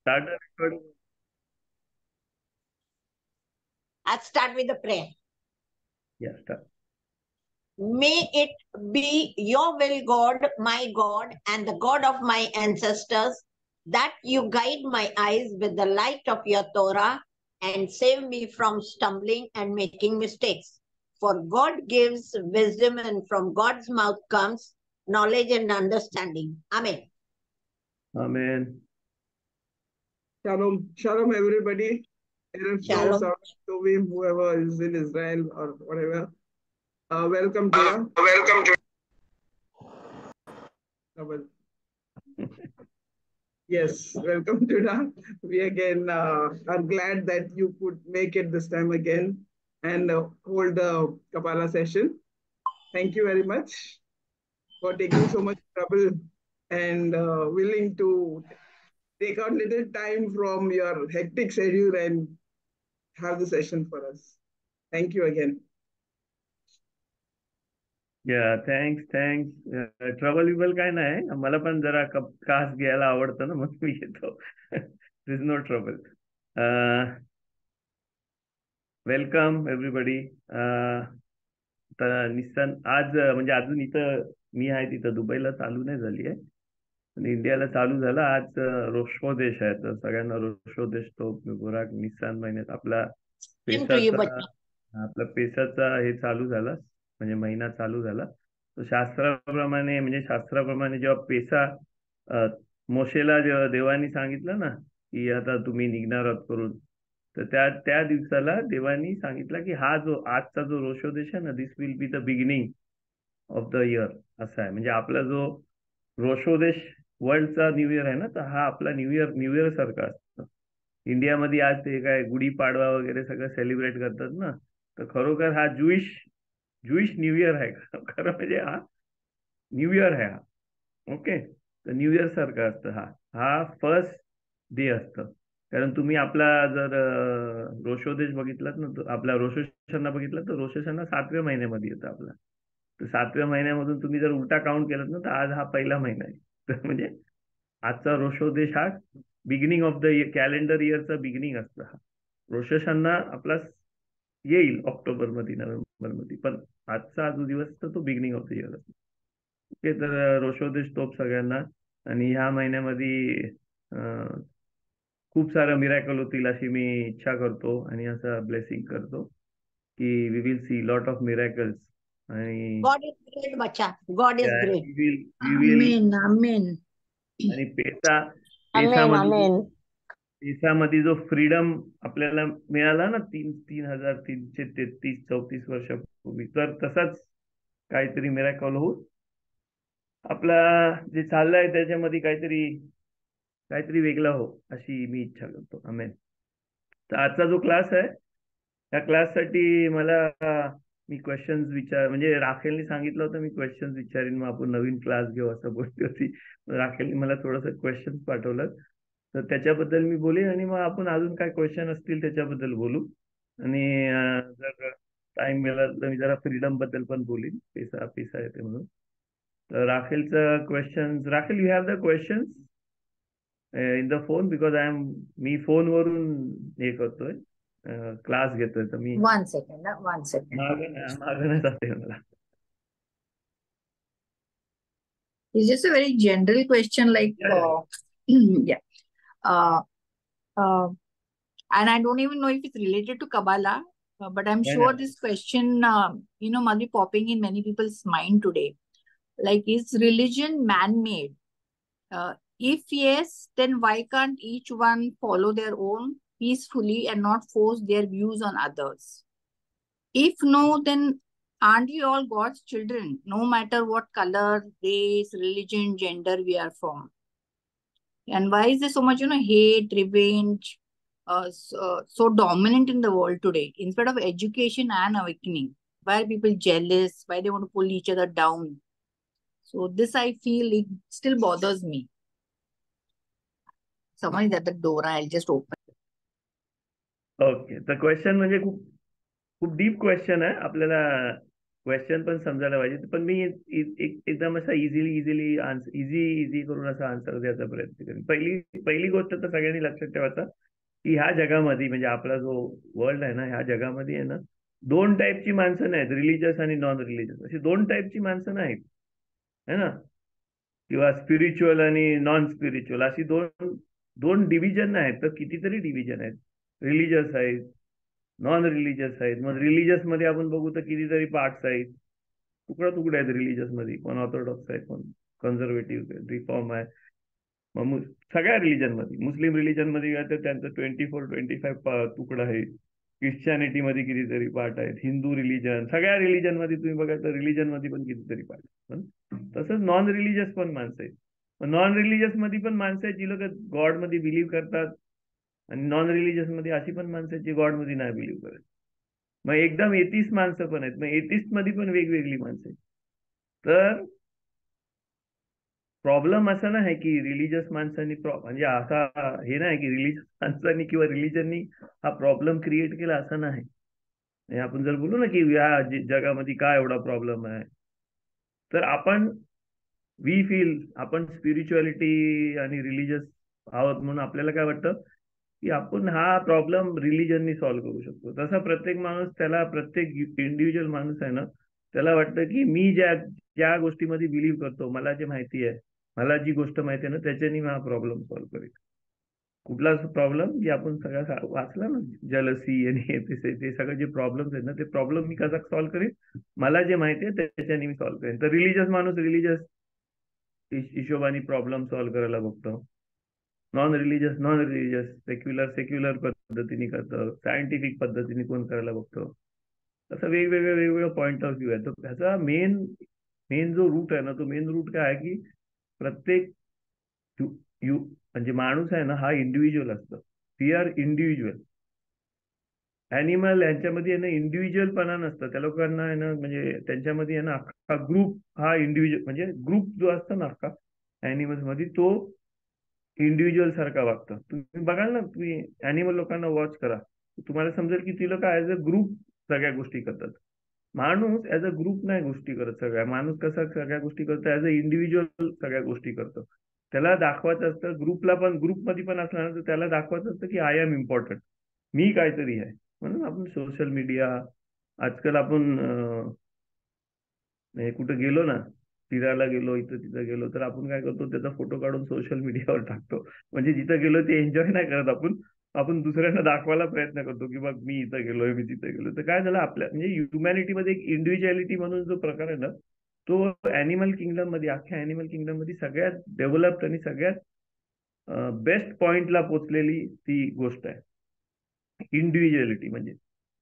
Start the recording. Let's start with the prayer. Yeah, start. May it be your will, God, my God, and the God of my ancestors, that you guide my eyes with the light of your Torah and save me from stumbling and making mistakes. For God gives wisdom, and from God's mouth comes knowledge and understanding. Amen. Amen. Shalom, shalom, everybody. Erev Shalom. Tov, Tovim, whoever is in Israel or whatever. Welcome to Yes, welcome to We again are glad that you could make it this time again and hold the Kapala session. Thank you very much for taking so much trouble and willing to take out little time from your hectic schedule and have the session for us. Thank you again. Yeah, thanks. Trouble विबल काय नाही, मला पण जरा कास घ्यायला आवडतं ना, मग मी येतो. There is no trouble. Welcome everybody. Nisan आज म्हणजे अजून इथं मी आहे तिथं दुबईला चालू नाही झाली आहे, पण इंडियाला चालू झालं. आज रोषोदेश आहे, तर सगळ्यांना रोषोदेश तो गोराक निस्सान महिन्यात आपला पेसाचा हे चालू झाला, म्हणजे महिना चालू झाला. तर शास्त्राप्रमाणे म्हणजे जेव्हा पेसा मोशेला जेव्हा देवानी सांगितलं ना की आता तुम्ही निघणार आहात करून, तर त्या दिवसाला देवानी सांगितलं की हा जो आजचा जो रोषोदेश आहे ना, this will be the beginning of the year असा आहे. म्हणजे आपला जो रोषोदेश वर्ल्डचा न्यू इयर आहे ना, तर हा आपला न्यू इयर सारखा असतो. इंडियामध्ये आज ते काय गुढीपाडवा वगैरे सगळं सेलिब्रेट करतात ना, तर खरोखर हा ज्युइश न्यू इयर आहे. खरं म्हणजे हा न्यू इयर आहे हा. ओके, तर न्यू इयर सारखं असतं. हा फर्स्ट डे असतं. कारण तुम्ही आपला जर रोषोदेश बघितलात ना, आपला रोषशना बघितला तर रोषशना 7व्या महिन्यामध्ये येतं आपला. तर 7व्या महिन्यामधून तुम्ही जर उलटा काउंट केलात ना, तर आज हा पहिला महिना आहे. तर म्हणजे आजचा रोषोदेश हा बिगिनिंग ऑफ द कॅलेंडर इयरचा बिगिनिंग असतं. हा रोषशना आपला येईल ऑक्टोबर मध्ये, नोव्हेंबर मध्ये, पण आजचा जो दिवस तो बिगिनिंग ऑफ द इयर असतो. ओके, तर रोषोदेश तोप सगळ्यांना. आणि ह्या महिन्यामध्ये खूप सारं मिरॅकल होतील अशी मी इच्छा करतो आणि असं ब्लेसिंग करतो की we will see lot of miracles. आणि God is great, बच्चा. God is great. Amen. आणि पेसामध्ये जो फ्रीडम आपल्याला मिळाला ना 3,333-34 वर्षापूर्वी, तर तसाच काहीतरी मिरॅकल होऊन आपला जे चाललंय त्याच्यामध्ये काहीतरी वेगळा हो अशी मी इच्छा करतो. आमेन. तर आजचा जो क्लास आहे त्या क्लाससाठी मी क्वेश्चन्स म्हणजे राखेलने सांगितलं होतं मी क्वेश्चन्स विचारीन, मग आपण नवीन क्लास घेऊ असं बोलली होती. राखेलने मला थोडंसं क्वेश्चन्स पाठवलं, तर त्याच्याबद्दल मी बोलेन आणि मग आपण अजून काय क्वेश्चन असतील त्याच्याबद्दल बोलू. आणि जर टाइम मिळाला तर मी जरा फ्रीडम बद्दल पण बोलीन, पेसा येते म्हणून. तर राखेलचं questions, Rachel you have the questions in the phone, because मी फोनवरून हे करतोय, क्लास घेतोय, तर मी one second मागं जाते मला. It's just a very general question, like yeah. And I don't even know if it's related to Kabbalah, but I'm sure this question must be popping in many people's mind today. Like, is religion man-made? If yes, then why can't each one follow their own peacefully and not force their views on others? If no, then aren't we all God's children, no matter what color, race, religion, gender we are from? And why is there so much, hate, revenge, so dominant in the world today? Instead of education and awakening, why are people jealous? Why they want to pull each other down? So this, I feel, it still bothers me. Someone is at the door. I'll just open. Okay, तर question म्हणजे खूप deep question आहे. आपल्याला question पण समजायला पाहिजे. पण मी एकदम असा इझी करून असा आन्सर द्यायचा प्रयत्न करेन. पहिली गोष्ट तर सगळ्यांनी लक्षात ठेवायचा की ह्या जगामध्ये म्हणजे आपला जो वर्ल्ड आहे ना, ह्या जगामध्ये आहे ना, दोन टाईपची माणसं नाहीत, रिलिजियस आणि नॉन रिलिजियस, अशी दोन टाईपची माणसं नाहीत, है ना. किंवा स्पिरिच्युअल आणि नॉन स्पिरिच्युअल अशी दोन दोन डिव्हिजन आहेत, तर कितीतरी डिव्हिजन आहेत. रिलिजियस आहेत, नॉन रिलिजियस आहेत. मग रिलिजियस मध्ये आपण बघू तर कितीतरी पार्ट्स आहेत, तुकडे आहेत रिलिजियस मध्ये. कोण ऑर्थोडॉक्स आहे, कोण कन्झर्वेटिव्ह, रिफॉर्म आहे. मग सगळ्या रिलिजन मध्ये, मुस्लिम रिलिजन मध्ये तर त्यांचं 24-25 तुकडा आहे. ख्रिश्चॅनिटी मध्ये कितीतरी पार्ट आहेत. हिंदू रिलिजन, सगळ्या रिलिजन मध्ये तुम्ही बघा तर रिलिजन मध्ये पण कितीतरी पार्ट. पण तसंच नॉन रिलिजियस पण माणसं आहेत. नॉन रिलिजियस मध्ये पण माणसं आहेत जी लोक गॉड मध्ये बिलीव्ह करतात, आणि नॉन रिलिजियस मध्ये अशी पण माणसं आहेत जी गॉड मध्ये नाही बिलीव्ह करत. मग एकदम एथिस्ट माणसं पण आहेत. मग एथिस्ट मध्ये पण वेगवेगळी माणसं आहेत. तर प्रॉब्लेम असा नाही की रिलिजियस माणसांनी म्हणजे असा हे नाही की रिलिजियस माणसांनी किंवा रिलिजननी हा प्रॉब्लेम क्रिएट केला, असं नाही. म्हणजे आपण जर बोलू ना की या जगामध्ये काय एवढा प्रॉब्लेम आहे, तर आपण स्पिरिच्युअलिटी आणि रिलिजियस आहोत म्हणून आपल्याला काय वाटतं की आपण हा प्रॉब्लेम रिलिजननी सॉल्व्ह करू शकतो. तसा प्रत्येक माणूस, प्रत्येक इंडिव्हिज्युअल माणूस आहे ना, त्याला वाटतं की मी ज्या गोष्टीमध्ये बिलीव्ह करतो, मला जे माहिती आहे, मला जी गोष्ट माहिती आहे ना, त्याच्याने मी हा प्रॉब्लेम सॉल्व्ह करेल. कुठलाच प्रॉब्लेम जे आपण सगळ्या वाचला ना, जलसी आणि ते सगळे जे प्रॉब्लेम्स आहेत ना, ते प्रॉब्लेम मी कसा सॉल्व्ह करेन, मला जे माहिती आहे त्याच्याने मी सॉल्व्ह करेन. तर रिलिजियस माणूस रिलिजियस हिशोबाने प्रॉब्लेम सॉल्व्ह करायला बघतो. नॉन रिलिजियस सेक्युलर पद्धतीने करतं. सायंटिफिक पद्धतीने कोण करायला बघतो. असं वेगवेगळ्या पॉइंट ऑफ व्ह्यू आहे. तर त्याचा मेन जो रूट आहे ना, तो मेन रूट काय आहे की प्रत्येक म्हणजे माणूस आहे ना, हा इंडिव्हिज्युअल असतो. We R individual. ॲनिमल यांच्यामध्ये आहे ना इंडिव्हिज्युअलपणा नसतं. त्या लोकांना आहे ना, म्हणजे त्यांच्यामध्ये आहे ना अख्खा ग्रुप, हा इंडिव्हिज्युअल म्हणजे ग्रुप जो असतो ना अख्खा ॲनिमल्स मध्ये, तो इंडिव्हिज्युअल सारखा वागतं. तुम्ही बघाल ना, तुम्ही ॲनिमल लोकांना वॉच करा, तुम्हाला समजेल की ती लोक ऍज अ ग्रुप सगळ्या गोष्टी करतात. माणूस ऍज अ ग्रुप नाही गोष्टी करत. माणूस कसा सगळ्या गोष्टी करतो, ऍज अ इंडिव्हिज्युअल सगळ्या गोष्टी करतो. त्याला दाखवायचं असतं, ग्रुपला पण, ग्रुपमध्ये पण असणार तर त्याला दाखवायचं असतं की आय एम इम्पॉर्टंट, मी काहीतरी आहे. म्हणून आपण सोशल मीडिया, आजकाल आपण कुठं गेलो ना, फिरायला गेलो, इथं तिथं गेलो, तर आपण काय करतो, त्याचा फोटो काढून सोशल मीडियावर टाकतो. म्हणजे जिथं गेलो ते एन्जॉय नाही करत आपण, आपण दुसऱ्यांना दाखवायला प्रयत्न करतो की बघ मी इथं गेलोय, मी तिथं गेलोय. तर काय झालं, आपल्या म्हणजे ह्युमॅनिटीमध्ये एक इंडिव्हिज्युअलिटी म्हणून जो प्रकार आहे ना, तो अॅनिमल किंगडम मध्ये, अख्ख्या अॅनिमल किंगडम मध्ये सगळ्यात डेव्हलप्ड आणि सगळ्यात बेस्ट पॉइंटला पोचलेली ती गोष्ट आहे. इंडिव्हिज्युअलिटी म्हणजे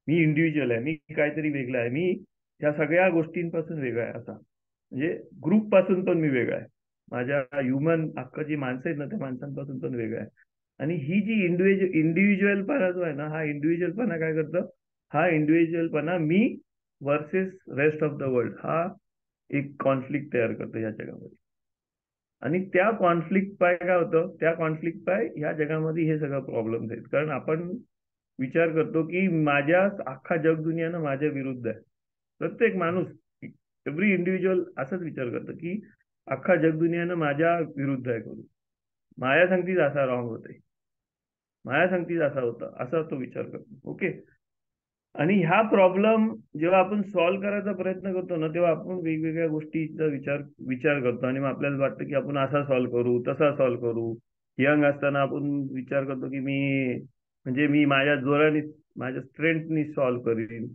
मी इंडिव्हिज्युअल आहे, मी काहीतरी वेगळं आहे, मी ह्या सगळ्या गोष्टींपासून वेगळा आहे. असा म्हणजे ग्रुप पासून पण मी वेगळा आहे. माझ्या ह्युमन अख्खा जी माणसं आहेत ना, त्या माणसांपासून पण वेगळा आहे. आणि ही जी इंडिव्हिज्युअलपणा जो आहे ना, हा इंडिव्हिज्युअलपणा काय करतं, हा इंडिव्हिज्युअलपणा मी versus rest of the world, हा एक कॉन्फ्लिक्ट तयार करतो या जगामध्ये. आणि त्या कॉन्फ्लिक्ट पाय काय होतं, त्या कॉन्फ्लिक्ट पाय ह्या जगामध्ये हे सगळं प्रॉब्लेम्स आहेत. कारण आपण विचार करतो की माझ्या अख्खा जग दुनियानं माझ्या विरुद्ध आहे. प्रत्येक माणूस, एव्हरी इंडिव्हिज्युअल असंच विचार करतं की अख्खा जग दुनियानं माझ्या विरुद्ध आहे. करू माया सांगतीच असा रॉंग होते, माया सांगतीच असा होता, असा तो विचार करतो. ओके. आणि ह्या प्रॉब्लेम जेव्हा आपण सॉल्व्ह करायचा प्रयत्न करतो ना, तेव्हा आपण वेगवेगळ्या गोष्टीचा विचार करतो. आणि मग आपल्याला वाटतं की आपण असा सॉल्व्ह करू, तसा सॉल्व्ह करू. यंग असताना आपण विचार करतो की मी माझ्या जोराने, माझ्या स्ट्रेंथनी सॉल्व्ह करीन,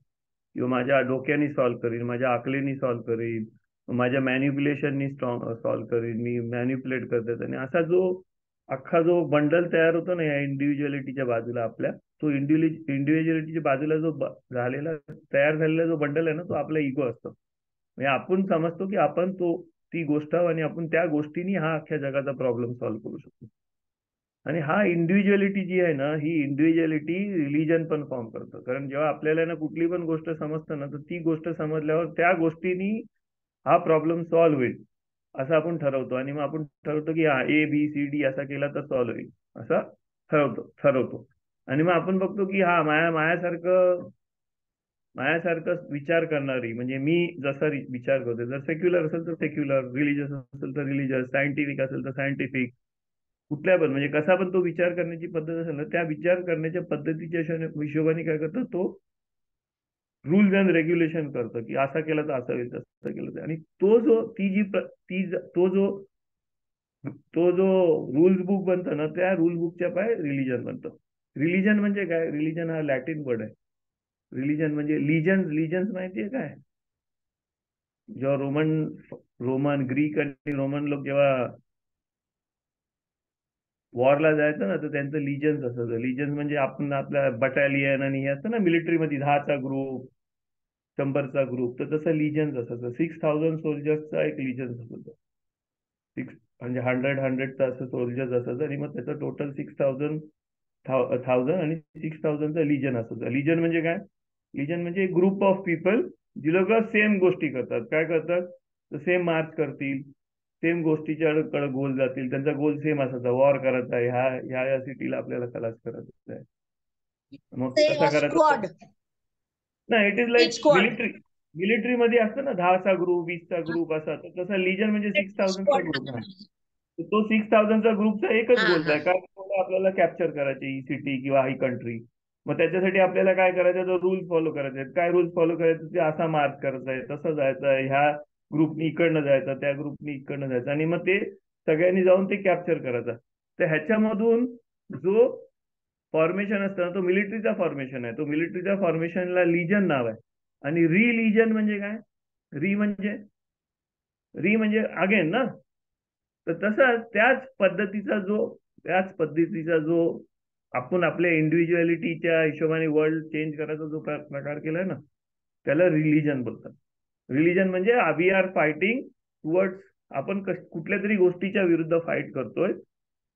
किंवा माझ्या डोक्याने सॉल्व्ह करीन, माझ्या अकलेनी सॉल्व्ह करीन, माझ्या मॅन्युप्युलेशननी सॉल्व्ह करीन, मी मॅन्युप्युलेट करते. आणि असा अख्खा जो बंडल तयार होतो ना या इंडिव्हिज्युअलिटीच्या बाजूला आपल्या, तो इंडिव्हिज्युअलिटीच्या बाजूला जो तयार झालेला जो बंडल आहे ना, तो आपला इगो असतो. म्हणजे आपण समजतो की आपण ती गोष्ट, आणि आपण त्या गोष्टीने हा अख्ख्या जगाचा प्रॉब्लेम सॉल्व्ह करू शकतो. आणि हा इंडिव्हिज्युअलिटी जी आहे ना, ही इंडिव्हिज्युअलिटी रिलीजन पण फॉर्म करतं. कारण जेव्हा आपल्याला ना कुठली पण गोष्ट समजतं ना, तर ती गोष्ट समजल्यावर त्या गोष्टीनी हा प्रॉब्लेम सॉल्व्ह होईल असं आपण ठरवतो. आणि मग आपण ठरवतो की हा ABCD असा केला तर सॉल्व्ह होईल, असं ठरवतो. आणि मग आपण बघतो की हा मायासारखं माझ्यासारखं विचार करणारी, म्हणजे मी जसा विचार करतो, जर सेक्युलर असेल तर सेक्युलर, रिलिजियस असेल तर रिलिजियस, सायंटिफिक असेल तर सायंटिफिक, कुठल्या पण म्हणजे कसा पण तो विचार करण्याची पद्धत असेल ना, त्या विचार करण्याच्या पद्धतीच्या हिशोबाने काय करतो तो रूल्स अँड रेग्युलेशन करतो, की असं केलं तर असं होईल, तसं केलं तर. आणि तो जो ती जी तो जो रूल्स बुक बनतो ना, त्या रूल बुकच्या पाय रिलिजन बनतं. रिलिजन म्हणजे काय? रिलिजन हा लॅटिन वर्ड आहे. रिलिजन म्हणजे लिजन्स माहितीये काय? जेव्हा रोमन ग्रीक आणि रोमन लोक जेव्हा वॉरला जायचं ना, तर त्यांचं लिजन्स असायचं. लिजन्स म्हणजे आपण आपल्या बटालियन आणि हे असतं ना मिलिटरीमध्ये 10चा ग्रुप, 100चा ग्रुप, तर तसं लिजन्स असायचं. 6000 सोल्जर्सचा एक लिजन्स असायचं. म्हणजे 100चा असं सोल्जर्स असायचं आणि मग त्याचं टोटल 6000 आणि 6000चं लिजन असायचं. लिजन म्हणजे काय? लिजन म्हणजे ग्रुप ऑफ पीपल जी लोक सेम गोष्टी करतात. काय करतात? तर सेम मार्च करतील, सेम गोष्टीच्या कडे गोल जातील. त्यांचा गोल सेम असायचा, वॉर करायचा आहे, ह्या सिटीला आपल्याला खलास करायचं आहे. मग Say कसा a करायचा? squad. नाही, it is Each like squad. Military मध्ये असतं ना 10चा ग्रुप, 20चा ग्रुप असा, तर तसं लिजन म्हणजे 6000चा Squad. ग्रुप आहे. तो 6000चा ग्रुपचा एकच हा गोल हा आहे, काय आपल्याला कॅप्चर करायची ही सिटी किंवा ही कंट्री. मग त्याच्यासाठी आपल्याला काय करायचं, तर रूल्स फॉलो करायचे. काय रूल्स फॉलो करायचे? ते असा मार्च करायचा आहे, तसं जायचं आहे, ह्या ग्रुपनी इकडनं जायचं, त्या ग्रुपनी इकडनं जायचं, आणि मग ते सगळ्यांनी जाऊन ते कॅप्चर करायचं. तर ह्याच्यामधून जो फॉर्मेशन असतं ना, तो मिलिटरीचा फॉर्मेशन आहे. तो मिलिटरीच्या फॉर्मेशनला लिजन नाव आहे. आणि रिलिजन म्हणजे काय? री म्हणजे अगेन ना. तर तसा त्याच पद्धतीचा जो आपण आपल्या इंडिव्हिज्युअलिटीच्या हिशोबाने वर्ल्ड चेंज करायचा जो प्रकार केलाय ना, त्याला रिलिजन बोलतात. रिलिजन म्हणजे वी आर फायटिंग टुवर्ड्स, आपण कुठल्या तरी गोष्टीच्या विरुद्ध फाईट करतोय.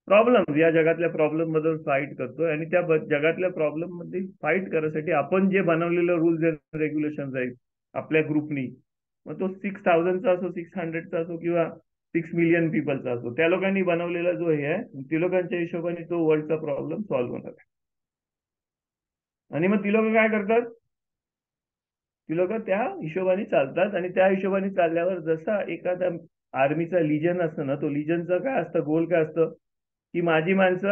प्रॉब्लेम, या जगातल्या प्रॉब्लेम बद्दल फाईट करतोय, आणि त्या जगातल्या प्रॉब्लेम मध्ये फाईट करण्यासाठी आपण जे बनवलेलं रूल्स अँड रेग्युलेशन आहेत आपल्या ग्रुपनी, मग तो 6000चा असो, 600चा असो, किंवा 6 मिलियन पीपलचा असो, त्या लोकांनी बनवलेला जो हे आहे, ती लोकांच्या हिशोबाने तो वर्ल्डचा प्रॉब्लेम सॉल्व्ह होणार आहे. आणि मग ती लोक काय करतात? ती लोक त्या हिशोबाने चालतात, आणि त्या हिशोबाने चालल्यावर जसा एखादा आर्मीचा लिजन असतं ना, तो लिजनचा काय असतं, गोल काय असतं, की माझी जी माणसं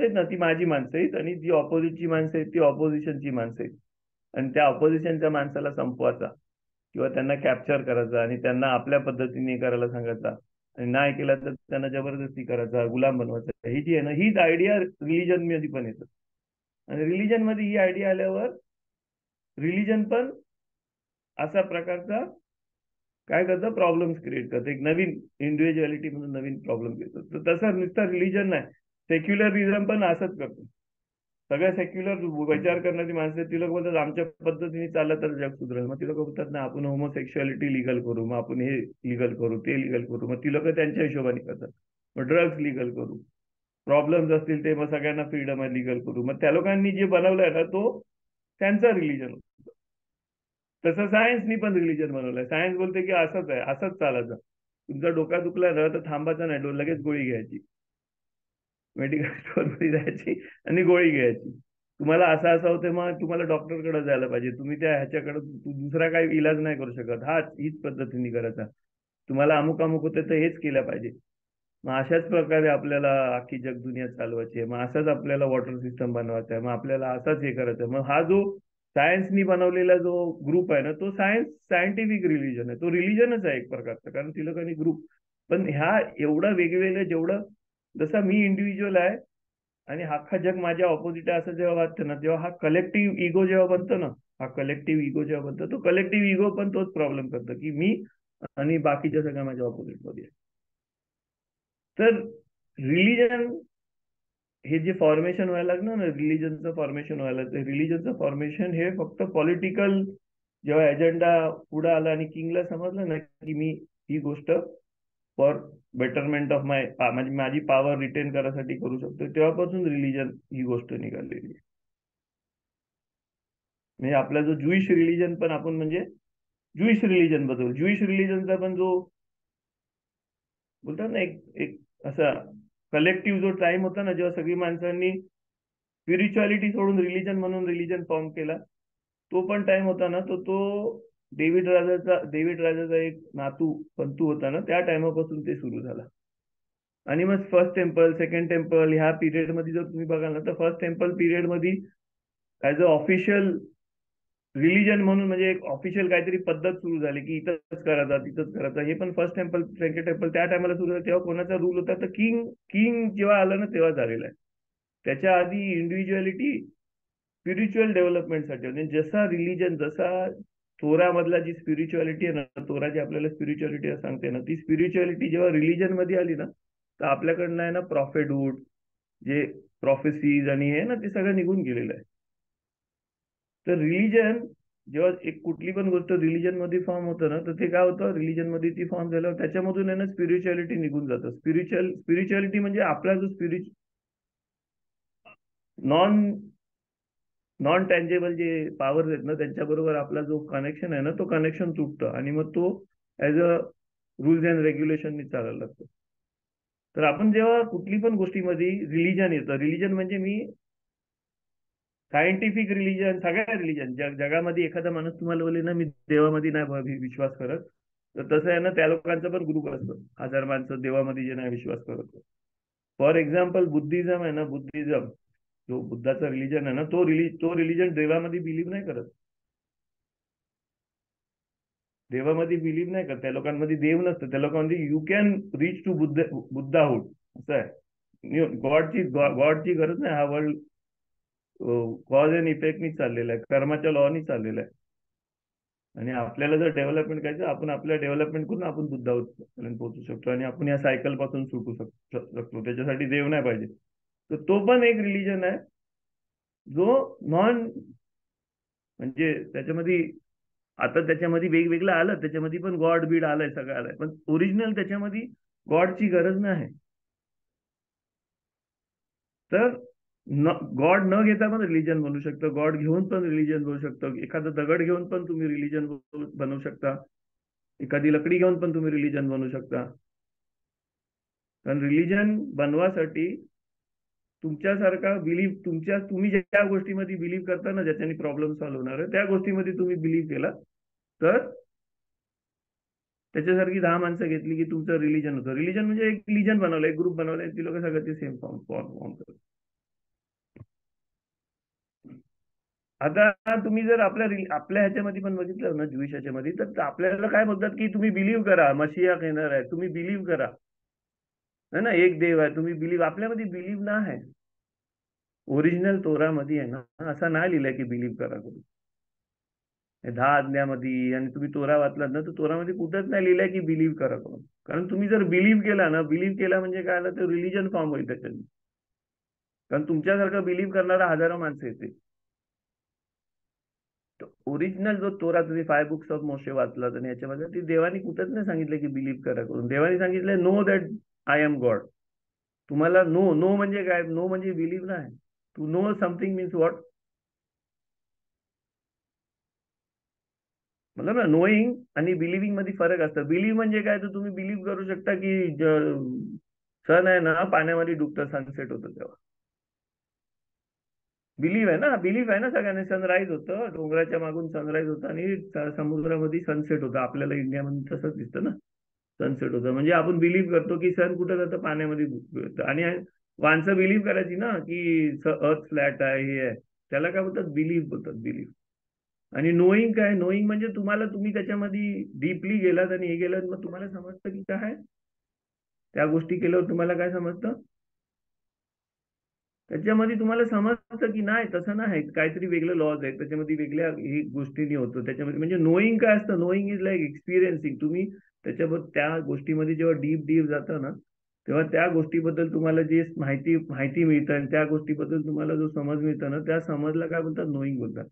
आहेत ना, ती माझी माणसं आहेत, आणि जी ऑपोजिटची माणसं आहेत ती ऑपोजिशनची माणसं आहेत. आणि त्या ऑपोजिशनच्या माणसाला संपवायचा किंवा त्यांना कॅप्चर करायचा, आणि त्यांना आपल्या पद्धतीने करायला सांगायचा, आणि नाही केलं तर त्यांना जबरदस्ती करायचा, गुलाम बनवायचा. ही जी आहे ना, हीच आयडिया रिलिजन मध्ये पण येतं. आणि रिलिजन मध्ये ही आयडिया आल्यावर रिलिजन पण असा प्रकारचा काय करतं, प्रॉब्लेम्स क्रिएट करतं. एक नवीन इंडिव्हिज्युअलिटी म्हणून नवीन प्रॉब्लेम येतो. तर तसं नुसतं रिलिजन नाही, सेक्युलरिझम पण असंच करतो. सगळ्या सेक्युलर विचार करणारी माणसं ती लोक बोलतात आमच्या पद्धतीने चाललं तर जग सुधरेल. मग ती लोक बोलतात ना, आपण होमोसेक्शुअलिटी लिगल करू, मग आपण हे लिगल करू, ते लिगल करू. मग ती लोक त्यांच्या हिशोबाने करतात. मग ड्रग्ज लिगल करू, प्रॉब्लेम्स असतील ते मग सगळ्यांना फ्रीडम आहे लिगल करू. मग त्या लोकांनी जे बनवलंय ना, तो त्यांचा रिलिजन. तसं सायन्सनी पण रिलिजन बनवलंय. सायन्स बोलते की असंच आहे, असंच चालायचं. तुमचा डोका दुखला ना, तर थांबायचं नाही, लगेच गोळी घ्यायची, मेडिकल स्टोअरमध्ये जायची आणि गोळी घ्यायची. तुम्हाला असं असं होतं, मग तुम्हाला डॉक्टरकडे जायला पाहिजे. तुम्ही त्या ह्याच्याकडे दुसरा काही इलाज नाही करू शकत, हीच पद्धतीने करायचा. तुम्हाला अमुक अमुक होते तर हेच केलं पाहिजे. मग अशाच प्रकारे आपल्याला अख्खी जगदुनिया चालवायची आहे. मग असाच आपल्याला वॉटर सिस्टम बनवायचा आहे. मग आपल्याला असाच हे करायचं आहे. मग हा जो सायन्सनी बनवलेला जो ग्रुप आहे ना, तो सायंटिफिक रिलिजन आहे. तो रिलिजनच आहे एक प्रकारचा, कारण ती लोकांनी ग्रुप. पण ह्या एवढं वेगवेगळं, जेवढं जसा मी इंडिव्हिज्युअल आहे आणि अख्खा जग माझ्या ऑपोजिट आहे असं जेव्हा वाटतं ना, तेव्हा हा कलेक्टिव्ह इगो जेव्हा बनतो ना, हा कलेक्टिव्ह इगो जेव्हा बनतो, तो कलेक्टिव्ह इगो पण तोच प्रॉब्लेम करतो, की मी आणि बाकीच्या सगळ्या माझ्या ऑपोजिट मध्ये आहे. तर रिलिजन हे जे फॉर्मेशन व्हायला लागलं ना, रिलिजनचं फॉर्मेशन व्हायला लागलं, रिलिजनचं फॉर्मेशन हे फक्त पॉलिटिकल जेव्हा एजेंडा पुढे आला आणि किंगला समजलं ना, की मी ही गोष्ट फॉर बेटरमेंट ऑफ म्हणजे माझी पॉवर रिटेन करायसाठी करू शकतो, तेव्हापासून रिलिजन ही गोष्ट निघालेली आहे. म्हणजे आपला जो ज्युईश रिलिजन पण आपण म्हणजे ज्युईश रिलिजन बद्दल, ज्युईश रिलिजनचा पण जो बोलतात ना, एक एक असा कलेक्टिव्ह जो टाइम होता ना, जेव्हा सगळी माणसांनी स्पिरिच्युअलिटी सोडून रिलिजन म्हणून रिलिजन फॉर्म केला. तो पण टाइम होता ना, तो डेव्हिड राजाचा एक नातू पंतू होता ना, त्या टाइमापासून ते सुरू झाला. आणि मग फर्स्ट टेम्पल, सेकंड टेम्पल ह्या पिरियड मध्ये जर तुम्ही बघाल ना, तर फर्स्ट टेम्पल पिरियड मध्ये ऍज अ ऑफिशियल रिलिजन म्हणून म्हणजे एक ऑफिशियल काहीतरी पद्धत सुरू झाली की इथंच करायचा तिथंच करायचा. हे पण फर्स्ट टेम्पल सेकंड टेम्पल त्या टायमाला सुरू झालं. तेव्हा कोणाचा रूल होता, तर किंग जेव्हा आला ना तेव्हा झालेला आहे. त्याच्या आधी इंडिव्हिज्युअलिटी स्पिरिच्युअल डेव्हलपमेंटसाठी, म्हणजे जसा रिलिजन, जसा तोरामधला जी स्पिरिच्युअलिटी आहे ना, तोरा जी आपल्याला स्पिरिच्युअलिटी सांगते ना, ती स्पिरिच्युअलिटी जेव्हा रिलिजन मध्ये आली ना, तर आपल्याकडनं आहे ना प्रॉफिटहूड, जे प्रॉफेसीज आणि हे ना, ते सगळं निघून गेलेलं आहे. तर रिलिजन जेव्हा एक कुठली पण गोष्ट रिलिजन मध्ये फॉर्म होतं ना, तर ते काय होतं, रिलिजन मध्ये ती फॉर्म झाल्यावर त्याच्यामधून आहे ना स्पिरिच्युअलिटी निघून जातं. स्पिरिच्युअलिटी म्हणजे आपला जो नॉन नॉन टँजेबल जे पॉवर आहेत ना, त्यांच्याबरोबर आपला जो कनेक्शन आहे ना, तो कनेक्शन तुटतं आणि मग तो ऍज अ रूल्स अँड रेग्युलेशननी चालायला लागतो. तर आपण जेव्हा कुठली पण गोष्टीमध्ये रिलिजन येतं, रिलिजन म्हणजे मी सायंटिफिक रिलिजन, सगळ्या रिलिजन जगामध्ये एखादा माणूस तुम्हाला बोले ना मी देवामध्ये नाही विश्वास करत, तर तसं आहे ना, त्या लोकांचा पण ग्रुप असतो, 1000 माणसं देवामध्ये जे नाही विश्वास करत. फॉर एक्झाम्पल बुद्धिझम आहे ना, बुद्धिझम जो बुद्धाचा रिलिजन आहे ना, तो रिलिजन देवामध्ये बिलीव्ह नाही करत. देवामध्ये बिलीव्ह नाही करत. त्या लोकांमध्ये देव नसतं. त्या लोकांमध्ये यू कॅन रीच टू बुद्धाहूड असं आहे. गॉडची गरज नाही. हा वर्ल्ड कॉज अँड इफेक्टनी चाललेला आहे, कर्माच्या लॉनी चाललेला आहे. आणि आपल्याला जर डेव्हलपमेंट करायचं, आपण आपल्या डेव्हलपमेंट करून आपण बुद्धाहूड पर्यंत पोहोचू शकतो आणि आपण या सायकल पासून सुटू शकतो. त्याच्यासाठी देव नाही पाहिजे. तर तो पण एक रिलिजन आहे जो नॉन, म्हणजे त्याच्यामध्ये आता त्याच्यामध्ये वेगवेगळं आलं, त्याच्यामध्ये पण गॉड बीड आलंय, सगळं आलंय, पण ओरिजिनल त्याच्यामध्ये गॉडची गरज नाही. तर गॉड न घेता पण रिलिजन बनवू शकतं, गॉड घेऊन पण रिलिजन बनवू शकतं, एखादा दगड घेऊन पण तुम्ही रिलिजन बनवू शकता, एखादी लकडी घेऊन पण तुम्ही रिलिजन बनवू शकता. कारण रिलिजन बनवासाठी तुमच्यासारखा तुम्ही ज्या गोष्टीमध्ये बिलीव्ह करता ना, ज्याच्याने प्रॉब्लेम सॉल्व्ह होणार आहे, त्या गोष्टीमध्ये तुम्ही बिलीव्ह केला तर त्याच्यासारखी 10 माणसं घेतली की तुमचं रिलिजन होतं. रिलिजन म्हणजे एक रिलिजन बनवलं, एक ग्रुप बनवलाय, ती लोक सगळं ते सेम फॉर्म करतात. आता तुम्ही जर आपल्या ह्याच्यामध्ये पण बघितलं ना, ज्यूइश ह्याच्यामध्ये, तर आपल्याला काय बोलतात की तुम्ही बिलीव्ह करा, मशिया येणार आहे, तुम्ही बिलीव्ह करा, है ना, एक देव आहे, तुम्ही बिलीव्ह. आपल्यामध्ये बिलीव्ह ना आहे. ओरिजिनल तोरामध्ये आहे ना, असं नाही लिहिलंय की बिलीव्ह करा करून. 10 आज्ञामध्ये आणि तुम्ही तोरा वाचलात ना, तर तोरामध्ये कुठंच नाही लिहिलंय की बिलीव्ह करा करून. कारण तुम्ही जर बिलीव्ह केला ना, बिलीव्ह केला म्हणजे काय आलं, तर रिलिजन फॉर्म होईल त्याच्याने. कारण तुमच्यासारखं बिलीव्ह करणारा हजारो माणसं येते. ओरिजिनल जो तोरा तुम्ही 5 बुक्स ऑफ मोशे वाचलात आणि याच्यामध्ये ती देवानी कुठंच नाही सांगितलं की बिलीव्ह करा करून. देवानी सांगितलं know that I am God. तुम्हाला नो म्हणजे काय, नो म्हणजे बिलीव्ह नाही. To know something means what, मतलब ना, नोईंग आणि बिलिव्हिंग मध्ये फरक असतं. बिलीव्ह म्हणजे काय, तर तुम्ही बिलीव्ह करू शकता की सन आहे ना पाण्यामध्ये डुबतं, सनसेट होतं तेव्हा. बिलीव्ह आहे ना, बिलीव्ह आहे ना सगळ्यांनी. सनराईज होतं, डोंगराच्या मागून सनराईज होतं आणि समुद्रामध्ये सनसेट होतं. आपल्याला इंडियामध्ये तसंच दिसतं ना, सनसेट होतं. म्हणजे आपण बिलीव्ह करतो की सन कुठं जातं, पाण्यामध्ये येतं. आणि माणसं बिलीव्ह करायची ना की अर्थ फ्लॅट आहे, हे आहे, त्याला काय बोलतात, बिलीव्ह बोलतात, बिलीव्ह. आणि नोईंग काय, नोईंग म्हणजे तुम्ही त्याच्यामध्ये डीपली गेलात आणि हे गेलात, मग तुम्हाला समजतं की काय त्या गोष्टी केल्यावर तुम्हाला काय समजतं, त्याच्यामध्ये तुम्हाला समजतं की नाही तसं नाही, काहीतरी वेगळं लॉज आहे त्याच्यामध्ये, वेगळ्या ही गोष्टींनी होतो त्याच्यामध्ये. म्हणजे नोईंग काय असतं, नोईंग इज लाईक एक्सपिरियन्सिंग. तुम्ही त्याच्याबद्दल त्या गोष्टीमध्ये जेव्हा डीप जातं ना, तेव्हा त्या गोष्टीबद्दल तुम्हाला जे माहिती मिळतं आणि त्या गोष्टीबद्दल तुम्हाला जो समज मिळतं ना, त्या समजला काय बोलतात, नोईंग बोलतात.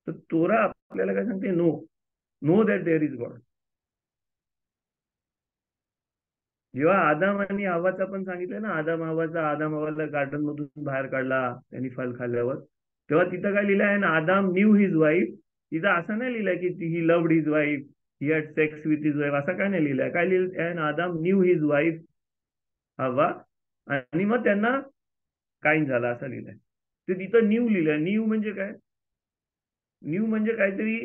तर तोरा आपल्याला काय सांगते, know that there is God. जेव्हा आदाम आणि हव्वाचा पण सांगितलं ना, आदाम हव्वाला गार्डन मधून बाहेर काढला त्यांनी फल खाल्ल्यावर, तेव्हा तिथं काय लिहिलं आहे ना, आदाम न्यू हिज वाईफ. तिथं असं नाही लिहिलंय की he loved his wife, he had sex with his wife, असं काय नाही लिहिलंय. काय लिहिलं आहे ना, आदाम न्यू हिज वाईफ हवा आणि मग त्यांना काईन झाला असं लिहिलंय. ते तिथं न्यू लिहिलंय. न्यू म्हणजे काय? न्यू म्हणजे काहीतरी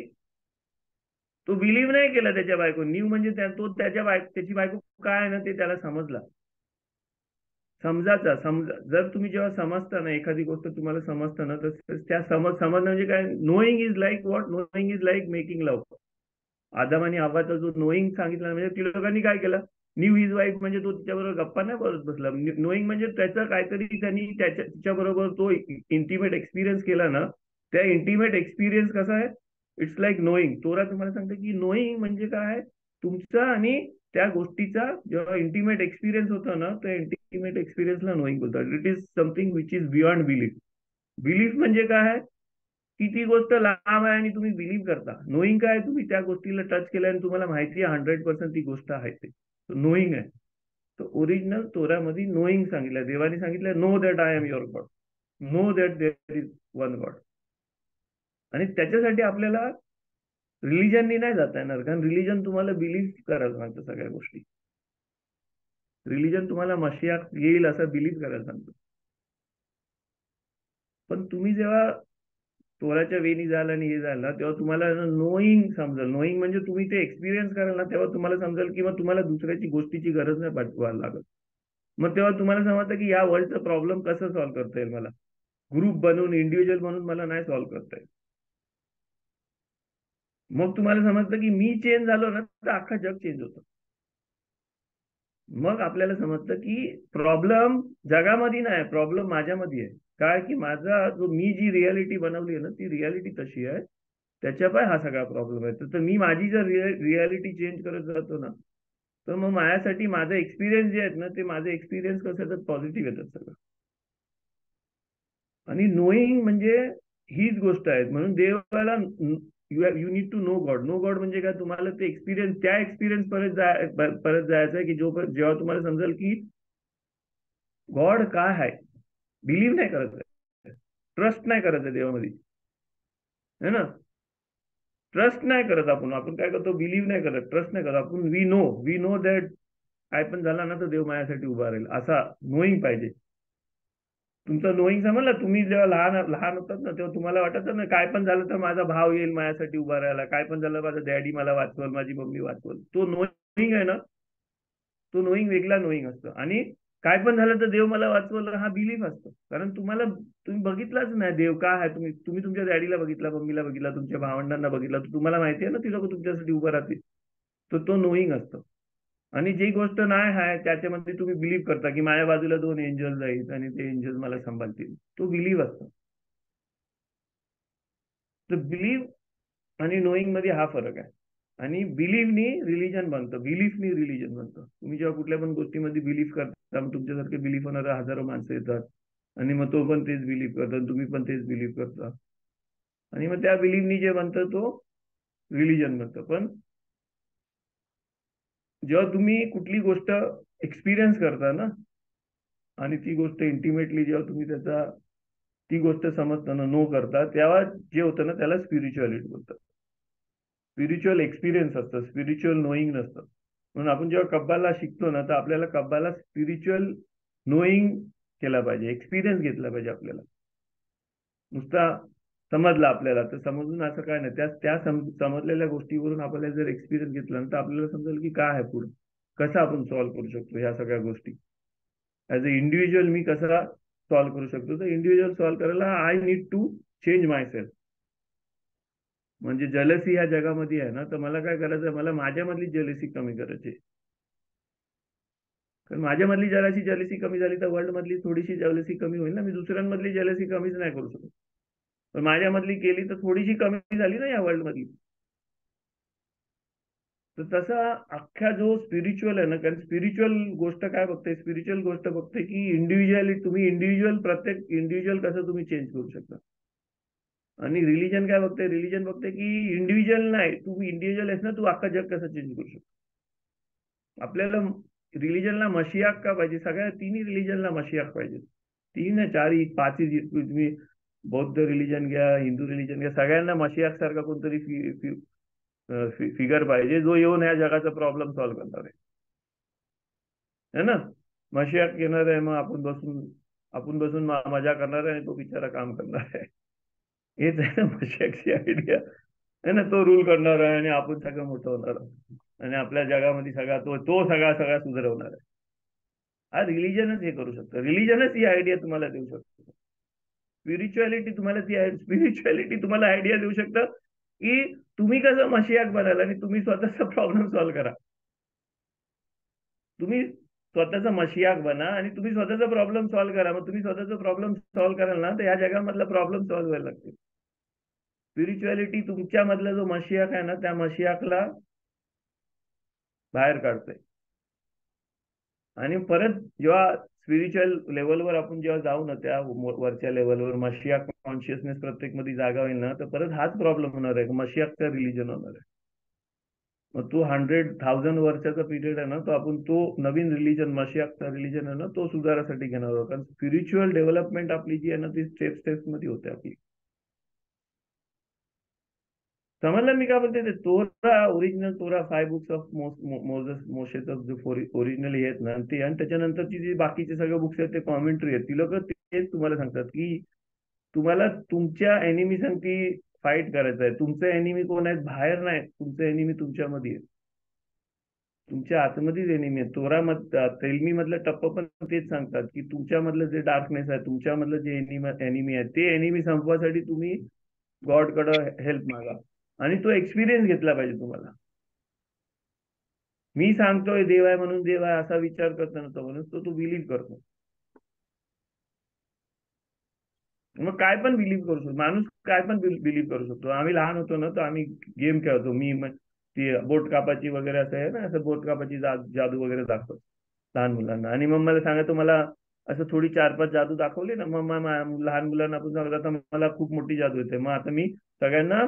तो बिलीव्ह नाही केला त्याच्या बायको. न्यू म्हणजे तो त्याची बायको काय आहे ना ते त्याला समजला. जर तुम्ही जेव्हा समजता ना एखादी गोष्ट तुम्हाला समजतं ना, तर त्या समजणं म्हणजे काय? Knowing is like what? Knowing is like making love. Adam आणि हव्वाचा जो नोईंग सांगितला म्हणजे ती लोकांनी काय केलं? न्यू हिज वाईफ म्हणजे तो तिच्याबरोबर गप्पा नाही बोलत बसला. नोईंग म्हणजे त्याचं काहीतरी त्यांनी तिच्याबरोबर तो इंटिमेट एक्सपिरियन्स केला ना. त्या इंटिमेट एक्सपिरियन्स कसा आहे? It's like knowing. तोरा तुम्हाला सांगते की नोईंग म्हणजे काय? तुमचा आणि त्या गोष्टीचा जेव्हा इंटिमेट एक्सपिरियन्स होतो ना, त्या इंटिमेट एक्सपिरियन्सला नोईंग बोलतात. It is something which is beyond belief. Belief म्हणजे काय? की ती गोष्ट लांब आहे आणि तुम्ही बिलीव्ह करता. नोईंग काय? तुम्ही त्या गोष्टीला टच केलं आणि तुम्हाला माहिती आहे 100% ती गोष्ट आहे ते नोईंग आहे. तर ओरिजिनल तोरामध्ये नोईंग सांगितलं. देवाने सांगितलं know that I am your God, know that there is one God. आणि त्याच्यासाठी आपल्याला रिलिजननी नाही जाता येणार, कारण रिलिजन तुम्हाला बिलीव्ह करायला सांगतं सगळ्या गोष्टी. रिलिजन तुम्हाला मशिया येईल असं बिलीव्ह करायला सांगतं. पण तुम्ही जेव्हा तोराच्या वेणी जाल आणि हे झालं ना, तेव्हा तुम्हाला नोईंग समजेल. नोईंग म्हणजे तुम्ही ते एक्सपिरियन्स कराल ना, तेव्हा तुम्हाला समजेल किंवा तुम्हाला दुसऱ्याची गोष्टीची गरज नाही पाठवायला लागत. मग तेव्हा तुम्हाला समजतं की या वर्ल्डचा प्रॉब्लेम कसं सॉल्व्ह करता येईल. मला ग्रुप बनवून इंडिव्हिज्युअल म्हणून मला नाही सॉल्व्ह करता येईल. मग तुम्हाला समजतं की मी चेंज झालो ना तर अख्खा जग चेंज होतं. मग आपल्याला समजतं की प्रॉब्लेम जगामध्ये नाही, प्रॉब्लेम माझ्यामध्ये आहे. काय की माझा जो मी जी रियालिटी बनवली आहे ना, ती रियालिटी तशी आहे. त्याच्यापाय हा सगळा प्रॉब्लेम आहे. तर मी माझी जर रियालिटी चेंज करत जातो ना, तर मग माझ्यासाठी माझे एक्सपिरियन्स जे आहेत ना, ते माझे एक्सपिरियन्स कसं येतात? पॉझिटिव्ह येतात सगळं. आणि नोईंग म्हणजे हीच गोष्ट आहे. म्हणून देवाला you need to know God. Know God म्हणजे काय? तुम्हाला ते एक्सपिरियन्स, त्या एक्सपिरियन्स परत जायचं आहे की जेव्हा तुम्हाला समजेल की गॉड काय आहे. बिलीव्ह नाही करायचं, ट्रस्ट नाही करायचं देवामध्ये, है ना. ट्रस्ट नाही करत आपण काय करतो? बिलीव्ह नाही करत, ट्रस्ट नाही करत आपण. वी नो दॅट काय पण झाला ना तर देव माझ्यासाठी उभा राहील, असा नोईंग पाहिजे. तुमचं नोईंग समजलं. तुम्ही जेव्हा लहान लहान होतात ना, तेव्हा तुम्हाला वाटतं ना काय पण झालं तर माझा भाव येईल माझ्यासाठी उभा राहायला, काय पण झालं माझं डॅडी मला वाचवल, माझी मम्मी वाचवल. तो नोईंग आहे ना, तो नोईंग वेगळा नोईंग असतो. आणि काय पण झालं तर देव मला वाचवलं हा बिलीफ असतो. कारण तुम्ही बघितलाच नाही देव काय आहे. तुम्ही तुमच्या डॅडीला बघितला, मम्मीला बघितला, तुमच्या भावंडांना बघितला, तर तुम्हाला माहिती आहे ना ती लोक तुमच्यासाठी उभं राहतील. तर तो नोईंग असतो. आणि जी गोष्ट नाही आहे त्याच्यामध्ये तुम्ही बिलीव्ह करता की माझ्या बाजूला 2 एंजल्स आहेत आणि ते एंजल्स मला सांभाळतील, तो बिलीव्ह असतो. तर बिलीव्ह आणि नोईंग मध्ये हा फरक आहे. आणि बिलीव्हनी रिलीजन बनतं, बिलीफनी रिलीजन बनतं. तुम्ही जेव्हा कुठल्या पण गोष्टीमध्ये बिलीव्ह करता, मग तुमच्यासारखे बिलीव्ह होणारे हजारो माणसं येतात आणि मग तो पण तेच बिलीव्ह करतात, तुम्ही पण तेच बिलीव्ह करता. आणि मग त्या बिलीव्हनी जे बनतं तो रिलीजन बनतं. पण जेव्हा तुम्ही कुठली गोष्ट एक्सपिरियन्स करता ना, आणि ती गोष्ट इंटिमेटली जेव्हा तुम्ही ती गोष्ट समजताना नो करता, तेव्हा जे होतं ना त्याला स्पिरिच्युअलिटी बोलतात. स्पिरिच्युअल एक्सपिरियन्स असतं, स्पिरिच्युअल नोईंग नसतं. म्हणून आपण जेव्हा कब्बाला शिकतो ना, तर आपल्याला कब्बाला स्पिरिच्युअल नोईंग केला पाहिजे, एक्सपिरियन्स घेतला पाहिजे. आपल्याला नुसता समजला आपल्याला तर समजून असं काय नाही. त्या समजलेल्या गोष्टीवरून आपल्याला जर एक्सपिरियन्स घेतला तर आपल्याला समजेल की काय आहे पुढे, कसं आपण सॉल्व्ह करू शकतो ह्या सगळ्या गोष्टी. ऍज अ इंडिव्हिज्युअल मी कसा सॉल्व्ह करू शकतो? तर इंडिव्हिज्युअल सॉल्व्ह करायला I need to change myself. म्हणजे जलसी ह्या जगामध्ये आहे ना, तर मला काय करायचं आहे? मला माझ्यामधली जलसी कमी करायची. कारण माझ्यामधली जराशी जलसी कमी झाली तर वर्ल्ड मधली थोडीशी जलसी कमी होईल ना. मी दुसऱ्यांमधली जलसी कमीच नाही करू शकत, पण माझ्यामधली केली तर थोडीशी कमी झाली ना या वर्ल्ड मधली. तर तसा अख्ख्या जो स्पिरिच्युअल आहे ना, कारण स्पिरिच्युअल गोष्ट काय बघते? स्पिरिच्युअल गोष्ट बघते की तुम्ही इंडिव्हिज्युअल, प्रत्येक इंडिव्हिज्युअल कसं तुम्ही चेंज करू शकता. आणि रिलीजन काय बघते? रिलीजन बघते की इंडिव्हिज्युअल नाही, तुम्ही इंडिव्हिज्युअल आहेस ना, तू अख्खा जग कसं चेंज करू शकतो. आपल्याला रिलीजनला मशियाक का पाहिजे? सगळ्या तिन्ही रिलीजनला मशियाक पाहिजे. 3 4 5 तुम्ही बौद्ध रिलीजन घ्या, हिंदू रिलीजन घ्या, सगळ्यांना मशियाक सारखा कोणतरी फिगर पाहिजे जो येऊन ह्या जगाचा प्रॉब्लेम सॉल्व्ह करणार आहे ना. मशियाक येणार आहे, मग आपण बसून आपण बसून मजा करणार आहे आणि तो बिचारा काम करणार आहे. हेच आहे ना मशाकची आयडिया, आहे ना. तो रूल करणार आहे आणि आपण सगळं मोठं होणार आहोत आणि आपल्या जगामध्ये सगळा तो सगळा सगळा सुधारवणार आहे. हा रिलिजनच हे करू शकतो. रिलिजनच ही आयडिया तुम्हाला देऊ शकतो. स्पिरिच्युअलिटी तुम्हाला आयडिया देऊ शकतं की तुम्ही कसं मशियाक बनाल आणि तुम्ही स्वतःचा प्रॉब्लेम सॉल्व्ह करा. तुम्ही स्वतःचा मशियाक बना आणि तुम्ही स्वतःचा प्रॉब्लेम सॉल्व्ह करा. मग तुम्ही स्वतःचा प्रॉब्लेम सॉल्व्ह कराल ना तर या जगामधला प्रॉब्लेम सॉल्व्ह व्हायला लागतील. स्पिरिच्युअलिटी तुमच्यामधला जो मशियाक आहे ना त्या मशियाकला बाहेर काढतोय. आणि परत जेव्हा स्पिरिच्युअल लेवलवर आपण जेव्हा जाऊ ना त्या वरच्या लेवलवर मशियाक कॉन्शियसनेस प्रत्येक मध्ये जागा होईल ना तर परत हाच प्रॉब्लेम होणार आहे. मशियाकचं रिलिजन होणार आहे. मग तो 100,000 वर्षाचा पिरियड आहे ना तो आपण तो नवीन रिलिजन मशियाकचा रिलिजन आहे ना तो सुधारासाठी घेणार आहोत. कारण स्पिरिच्युअल डेव्हलपमेंट आपली जी आहे ना ती स्टेप्स मध्ये होते आपली. समजलं मी काय बोलते. ते तोरा ओरिजिनल तोरा 5 बुक्स ऑफ मोसेचं जे ओरिजिनली आहेत ना ते आणि त्याच्यानंतरची जी बाकीचे सगळे बुक्स आहेत ते कॉमेंट्री आहेत. ती लोक तेच तुम्हाला सांगतात की तुम्हाला तुमच्या एनिमी संगती फाईट करायचं आहे. तुमचे एनिमी कोण आहेत? बाहेर नाही, तुमचे एनिमी तुमच्यामध्ये आहेत, तुमच्या आतमध्येच एनिमी आहे. तेलमी मधलं टप्पा पण तेच सांगतात की तुमच्यामधलं जे डार्कनेस आहे, तुमच्यामधलं जे एनिमी आहे ते एनिमी संपवासाठी तुम्ही गॉड कडे हेल्प मागा आणि तो एक्सपिरियन्स घेतला पाहिजे तुम्हाला. मी सांगतोय देव आहे म्हणून देव आहे असा विचार करताना तो म्हणून तो बिलीव्ह करतो. मग काय पण बिलीव्ह करू शकतो माणूस, काय पण बिलीव्ह करू शकतो. आम्ही लहान होतो ना तर आम्ही गेम खेळतो. मी ती बोट कापाची वगैरे असं आहे ना, असं बोट कापाची जादू वगैरे दाखवतो लहान मुलांना. आणि मग मला सांगायचं मला असं थोडी 4-5 जादू दाखवली ना मग लहान मुलांना आपण सांगत आता मला खूप मोठी जादू येते. मग आता मी सगळ्यांना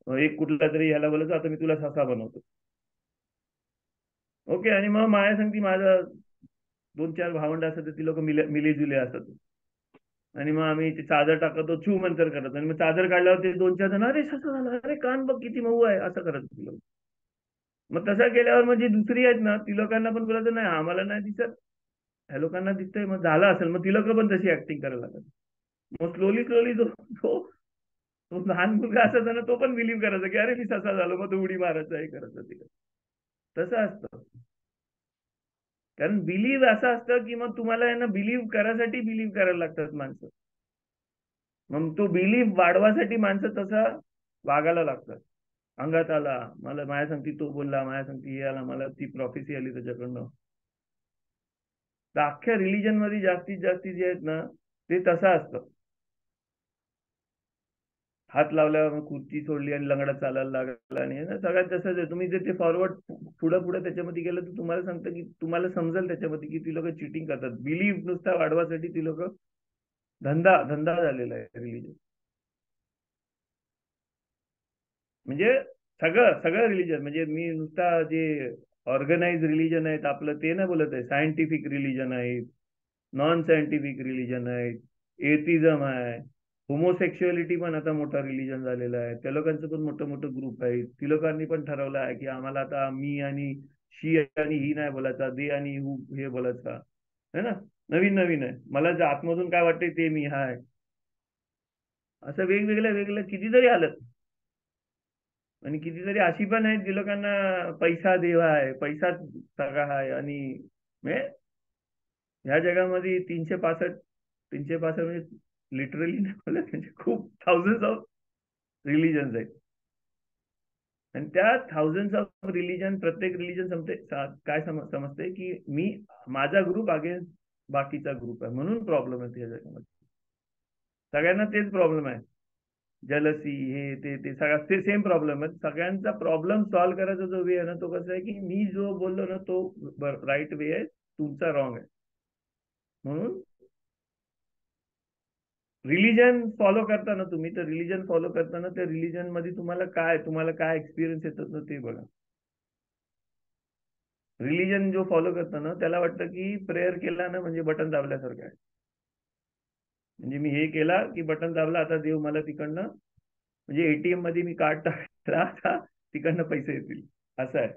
एक कुठला तरी ह्याला बोलायचं आता मी तुला ससा बनवतो. ओके. आणि मग माझ्या सांगती माझा 2-4 भावंड असतात ती लोक मिलीजुले असतात. आणि मग आम्ही ते चादर टाकतो छू मंतर करत आणि मग चादर काढल्यावर ते 2-4 जण अरे ससा झाला, अरे कान बघ किती मऊ आहे असं करत ती लोक. मग तसं केल्यावर मग जी दुसरी आहेत ना ती लोकांना पण बोलायचं नाही आम्हाला नाही दिसत, ह्या लोकांना दिसतंय मग झालं असेल. मग ती लोक पण तशी ऍक्टिंग करायला लागतात. मग स्लोली तो तो लहान मुलगा असायचा ना तो पण बिलीव्ह करायचा की अरे मी ससा झालो, मग तो उडी मारायचा हे करायचं ते. तसं असतं. कारण बिलीव्ह असं असतं की मग तुम्हाला आहे ना बिलीव्ह करायसाठी बिलीव्ह करायला लागतात माणसं. मग तो बिलीव्ह वाढवासाठी माणसं तसा वागायला लागतात. अंगात आला मला माझ्या सांगती तो बोलला, माझ्या सांगती हे आला, मला ती प्रॉफेसी आली त्याच्याकडनं. तर अख्ख्या रिलीजन मध्ये जास्तीत जास्ती जे आहेत ना ते तसं असतं. हात लावल्यावर खुर्ची सोडली आणि लंगडा चालायला लागला आणि सगळ्यात तसंच आहे. तुम्ही जर ते फॉरवर्ड पुढे पुढे त्याच्यामध्ये गेलं तर तुम्हाला सांगतं की तुम्हाला समजेल त्याच्यामध्ये की ती लोक चिटिंग करतात. बिलीव्ह नुसता वाढवासाठी ती लोक धंदा झालेला आहे रिलीजन. म्हणजे सगळं रिलीजन म्हणजे मी नुसता जे ऑर्गनाइज रिलीजन आहेत आपलं ते नाही बोलत आहे. सायंटिफिक रिलीजन आहेत, नॉन सायंटिफिक रिलीजन आहेत, एथिझम आहे, होमोसेक्शुअलिटी पण आता मोठा रिलीजन झालेला आहे. त्या लोकांचं पण मोठं मोठं ग्रुप आहे. ती लोकांनी पण ठरवलं आहे की आम्हाला आता मी आणि शी आणि ही नाही बोलायचा, दे आणि हू हे बोलायचा है ना. नवीन आहे. मला जे आतमधून काय वाटतंय ते मी हाय. असं वेगवेगळं कितीतरी आलं. आणि कितीतरी अशी पण आहेत जी लोकांना पैसा देव आहे, पैसा सगळा आहे. आणि म्हणजे ह्या जगामध्ये 365 म्हणजे लिटरली नाही बोलत म्हणजे खूप थाउजंड ऑफ रिलीजन्स आहेत. आणि त्या थाउजंड ऑफ रिलीजन प्रत्येक रिलीजन काय समजते की माझा ग्रुप अगेन्स्ट बाकीचा ग्रुप आहे म्हणून प्रॉब्लेम आहे या जगामध्ये. सगळ्यांना तेच प्रॉब्लेम आहे. जलसी हे ते सगळ्या ते सेम प्रॉब्लेम आहे. सगळ्यांचा प्रॉब्लेम सॉल्व्ह करायचा जो वे आहे ना तो कसा आहे की मी जो बोललो ना तो राईट वे आहे, तुमचा रॉंग आहे. म्हणून रिलीजन फॉलो करताना तुम्ही तर रिलीजन फॉलो करताना त्या रिलीजन मध्ये तुम्हाला काय एक्सपिरियन्स येतात ना ते बघा. रिलीजन जो फॉलो करताना त्याला वाटतं की प्रेयर केला ना म्हणजे बटन दाबल्यासारखं आहे. म्हणजे मी हे केला की बटन दाबला आता देव मला तिकडनं म्हणजे एटीएम मध्ये मी कार्ड टाकला तिकडनं पैसे येतील असं आहे.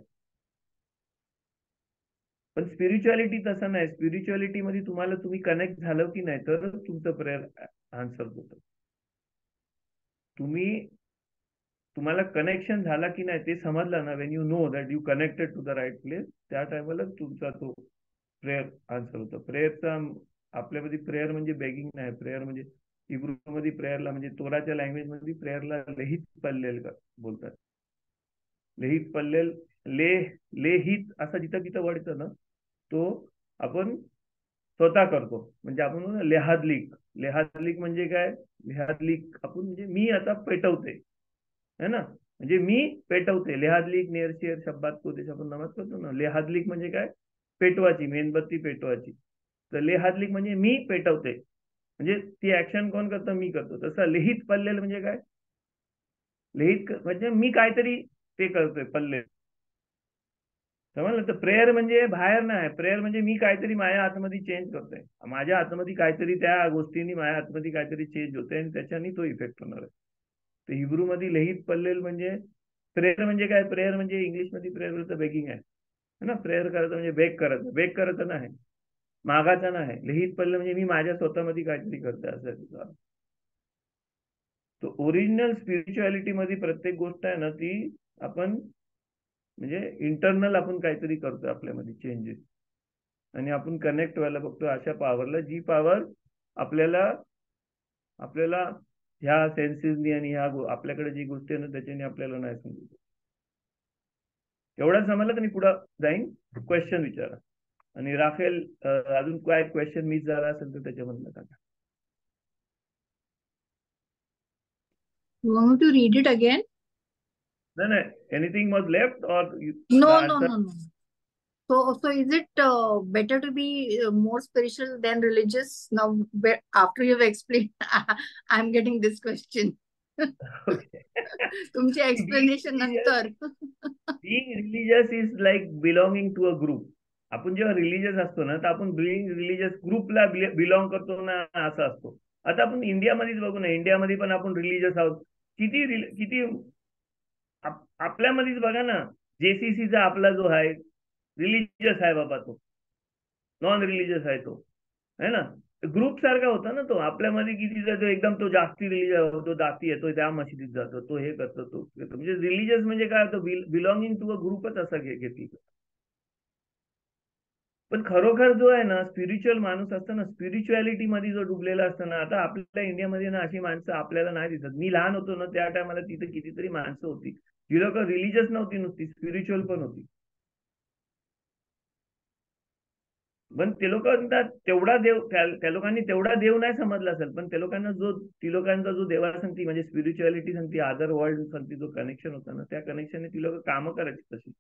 पण स्पिरिच्युअलिटी तसं नाही. स्पिरिच्युअलिटी मध्ये तुम्ही कनेक्ट झालं की नाही तर तुमचं प्रेयर आन्सर होतं. तुम्हाला कनेक्शन झाला की नाही ते समजलं ना, when you know that you connected to the right place, त्या टायमाला तुमचा तो प्रेयर आन्सर होतो. प्रेयरचा आपल्यामध्ये प्रेयर म्हणजे बेगिंग नाही. प्रेयर म्हणजे हिब्रू मध्ये प्रेयरला म्हणजे तोराच्या लँग्वेज मध्ये प्रेयरला लेहित पल्लेल बोलतात. लेहित पल्लेल लेहित असं जिथं जिथं वर्ड येतं ना तो आपण स्वतः करतो. म्हणजे आपण लेहादलिक म्हणजे काय? लेहादलिक आपण म्हणजे मी आता पेटवते है ना, म्हणजे मी पेटवते. लेहादलिक नेरशेर शब्दात को देश आपण नमाज करतो ना. लेहादलिक म्हणजे काय? पेटवाची, मेणबत्ती पेटवाची. तर लेहादलिक म्हणजे मी पेटवते, म्हणजे ती ऍक्शन कोण करतं? मी करतो. तसं लेहित पल्लेल म्हणजे काय? लेहित म्हणजे मी काहीतरी ते करतोय पल्लेल. समजलं? तर प्रेयर म्हणजे बाहेर नाही. प्रेयर म्हणजे मी काहीतरी माझ्या आतमध्ये चेंज करतोय. माझ्या आतमध्ये काहीतरी त्या गोष्टींनी माझ्या आतमध्ये काहीतरी चेंज होते आणि त्याच्याने तो इफेक्ट होणार आहे. तर हिब्रू मध्ये लेहित पल्लेल म्हणजे प्रेयर म्हणजे काय? प्रेयर म्हणजे इंग्लिश मध्ये प्रेयर बेगिंग आहे ना. प्रेयर करायचं म्हणजे बेक करायचं नाही, मागायचं नाही. लेहित पल्लेल म्हणजे मी माझ्या स्वतःमध्ये काहीतरी करतोय असं आहे. तो ओरिजिनल स्पिरिच्युअलिटी मध्ये प्रत्येक गोष्ट आहे ना ती आपण म्हणजे इंटरनल आपण काहीतरी करतो आपल्यामध्ये चेंजेस, आणि आपण कनेक्ट व्हायला बघतो अशा पॉवरला, जी पॉवर आपल्याला ह्या सेन्सेसनी आणि ह्या आपल्याकडे जी गोष्टी आहे ना त्याच्याने आपल्याला नाही समजत. एवढं समजलं तर मी पुढे जाईन. क्वेश्चन विचारा. आणि राफेल अजून काय क्वेश्चन मिस झाला असेल तर त्याच्यामधलं टाका. You want me to read it again? No, anything was left or No, the no, answer? no, no. So is it better to be more spiritual than religious? Now, after you've explained, I'm getting this question. Okay. तुमची explanation नंतर. Being religious is like belonging to a group. आपण जेव्हा religious असतो ना तर आपण Bing religious ग्रुपला belong करतो ना असं असतो. आता आपण इंडियामध्येच बघू ना, इंडियामध्ये पण आपण रिलीजियस आहोत. किती आपल्यामध्येच बघा ना, जेसीसीचा आपला जो आहे रिलीजियस आहे बाबा, तो नॉन रिलीजियस आहे तो, है ना. ग्रुप सारखा होता ना तो. आपल्यामध्ये किती जातो एकदम तो जास्ती रिलीजियस होतो, जाती येतो त्या मशिदीत जातो, तो हे करतो तो म्हणजे रिलीजियस म्हणजे काय होतं? बिलॉंगिंग टू अ ग्रुपच असा घेतली. पण खरोखर जो आहे ना स्पिरिच्युअल माणूस असतो ना, स्पिरिच्युअलिटी मध्ये जो डुबलेला असतो ना, आता आपल्या इंडियामध्ये ना अशी माणसं आपल्याला नाही दिसत. मी लहान होतो ना त्या टायमाला तिथे कितीतरी माणसं होती जी लोक रिलीजियस नव्हती, नुसती स्पिरिच्युअल पण होती. पण ते लोक तेवढा देव त्या लोकांनी तेवढा देव नाही समजला असेल, पण त्या लोकांना ती लोकांचा जो देवासंगती म्हणजे स्पिरिच्युअलिटी सांगती, अदर वर्ल्ड सांगती, जो कनेक्शन होता ना त्या कनेक्शनने ती लोक कामं करायची तशी.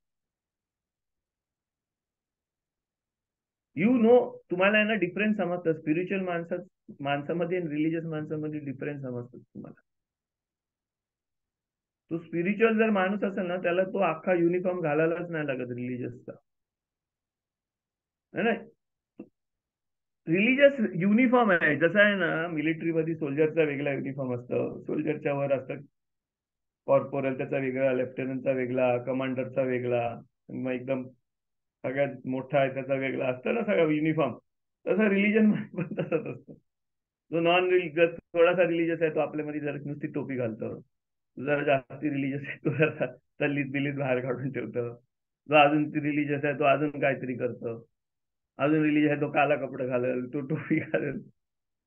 तुम्हाला आहे ना डिफरन्स समजतं स्पिरिच्युअल माणसामध्ये आणि रिलीजियस माणसामध्ये डिफरन्स समजतो तुम्हाला. तो स्पिरिच्युअल जर माणूस असेल ना त्याला तो अख्खा युनिफॉर्म घालायलाच नाही लागत रिलीजियसचा, है ना. रिलीजियस युनिफॉर्म आहे. जसं आहे ना मिलिटरी मध्ये सोल्जरचा वेगळा युनिफॉर्म असतं, सोल्जरच्या वर असतं कॉर्पोरल त्याचा वेगळा, लेफ्टनंटचा वेगळा, कमांडरचा वेगळा, मग एकदम सगळ्यात मोठा आहे त्याचा वेगळा असतं ना सगळं युनिफॉर्म. तसं रिलीजन पण तसंच असतं. जो नॉन रिलीजियस थोडासा रिलीजियस आहे तो आपल्यामध्ये जरा नुसती टोपी घालतो, जरा जास्ती रिलीजियस आहे तो जरा तल्लीत बिलीत बाहेर काढून ठेवतो, जो अजून रिलीजियस आहे तो अजून काहीतरी करतो, अजून रिलीजियस आहे तो काला कपडे घालेल, तो टोपी घालेल,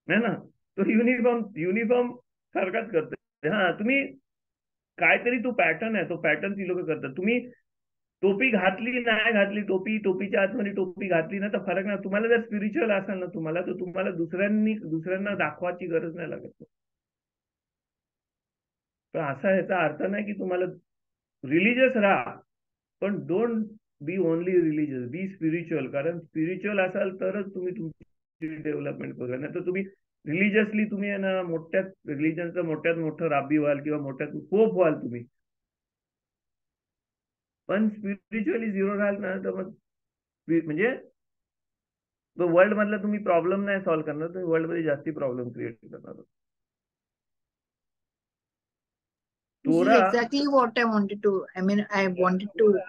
है ना. तो युनिफॉर्म सारखाच करतो. हा तुम्ही काहीतरी तो पॅटर्न आहे, तो पॅटर्न ती लोक करतात. तुम्ही टोपी घातली नाही घातली, टोपीच्या आतमध्ये टोपी घातली ना तर फरक नाही. तुम्हाला जर स्पिरिच्युअल असेल ना तुम्हाला, तर तुम्हाला दुसऱ्यांना दाखवायची गरज नाही लागत. पण असा याचा अर्थ नाही की तुम्हाला रिलीजियस राहा, पण don't be only religious, be spiritual. कारण स्पिरिच्युअल असाल तरच तुम्ही तुमची डेव्हलपमेंट करू. नाही तर तुम्ही रिलीजियसली तुम्ही ना मोठ्यात रिलीजनचं मोठ्यात मोठं राबी व्हाल किंवा मोठ्यात पोप व्हाल तुम्ही, पण स्पिरिच्युअली झिरो राहाल ना तर मग म्हणजे तो वर्ल्ड मधला तुम्ही प्रॉब्लेम नाही सॉल्व्ह करणार, तुम्ही वर्ल्ड मध्ये जास्ती प्रॉब्लेम क्रिएट करणार. This is तोरा exactly what I wanted to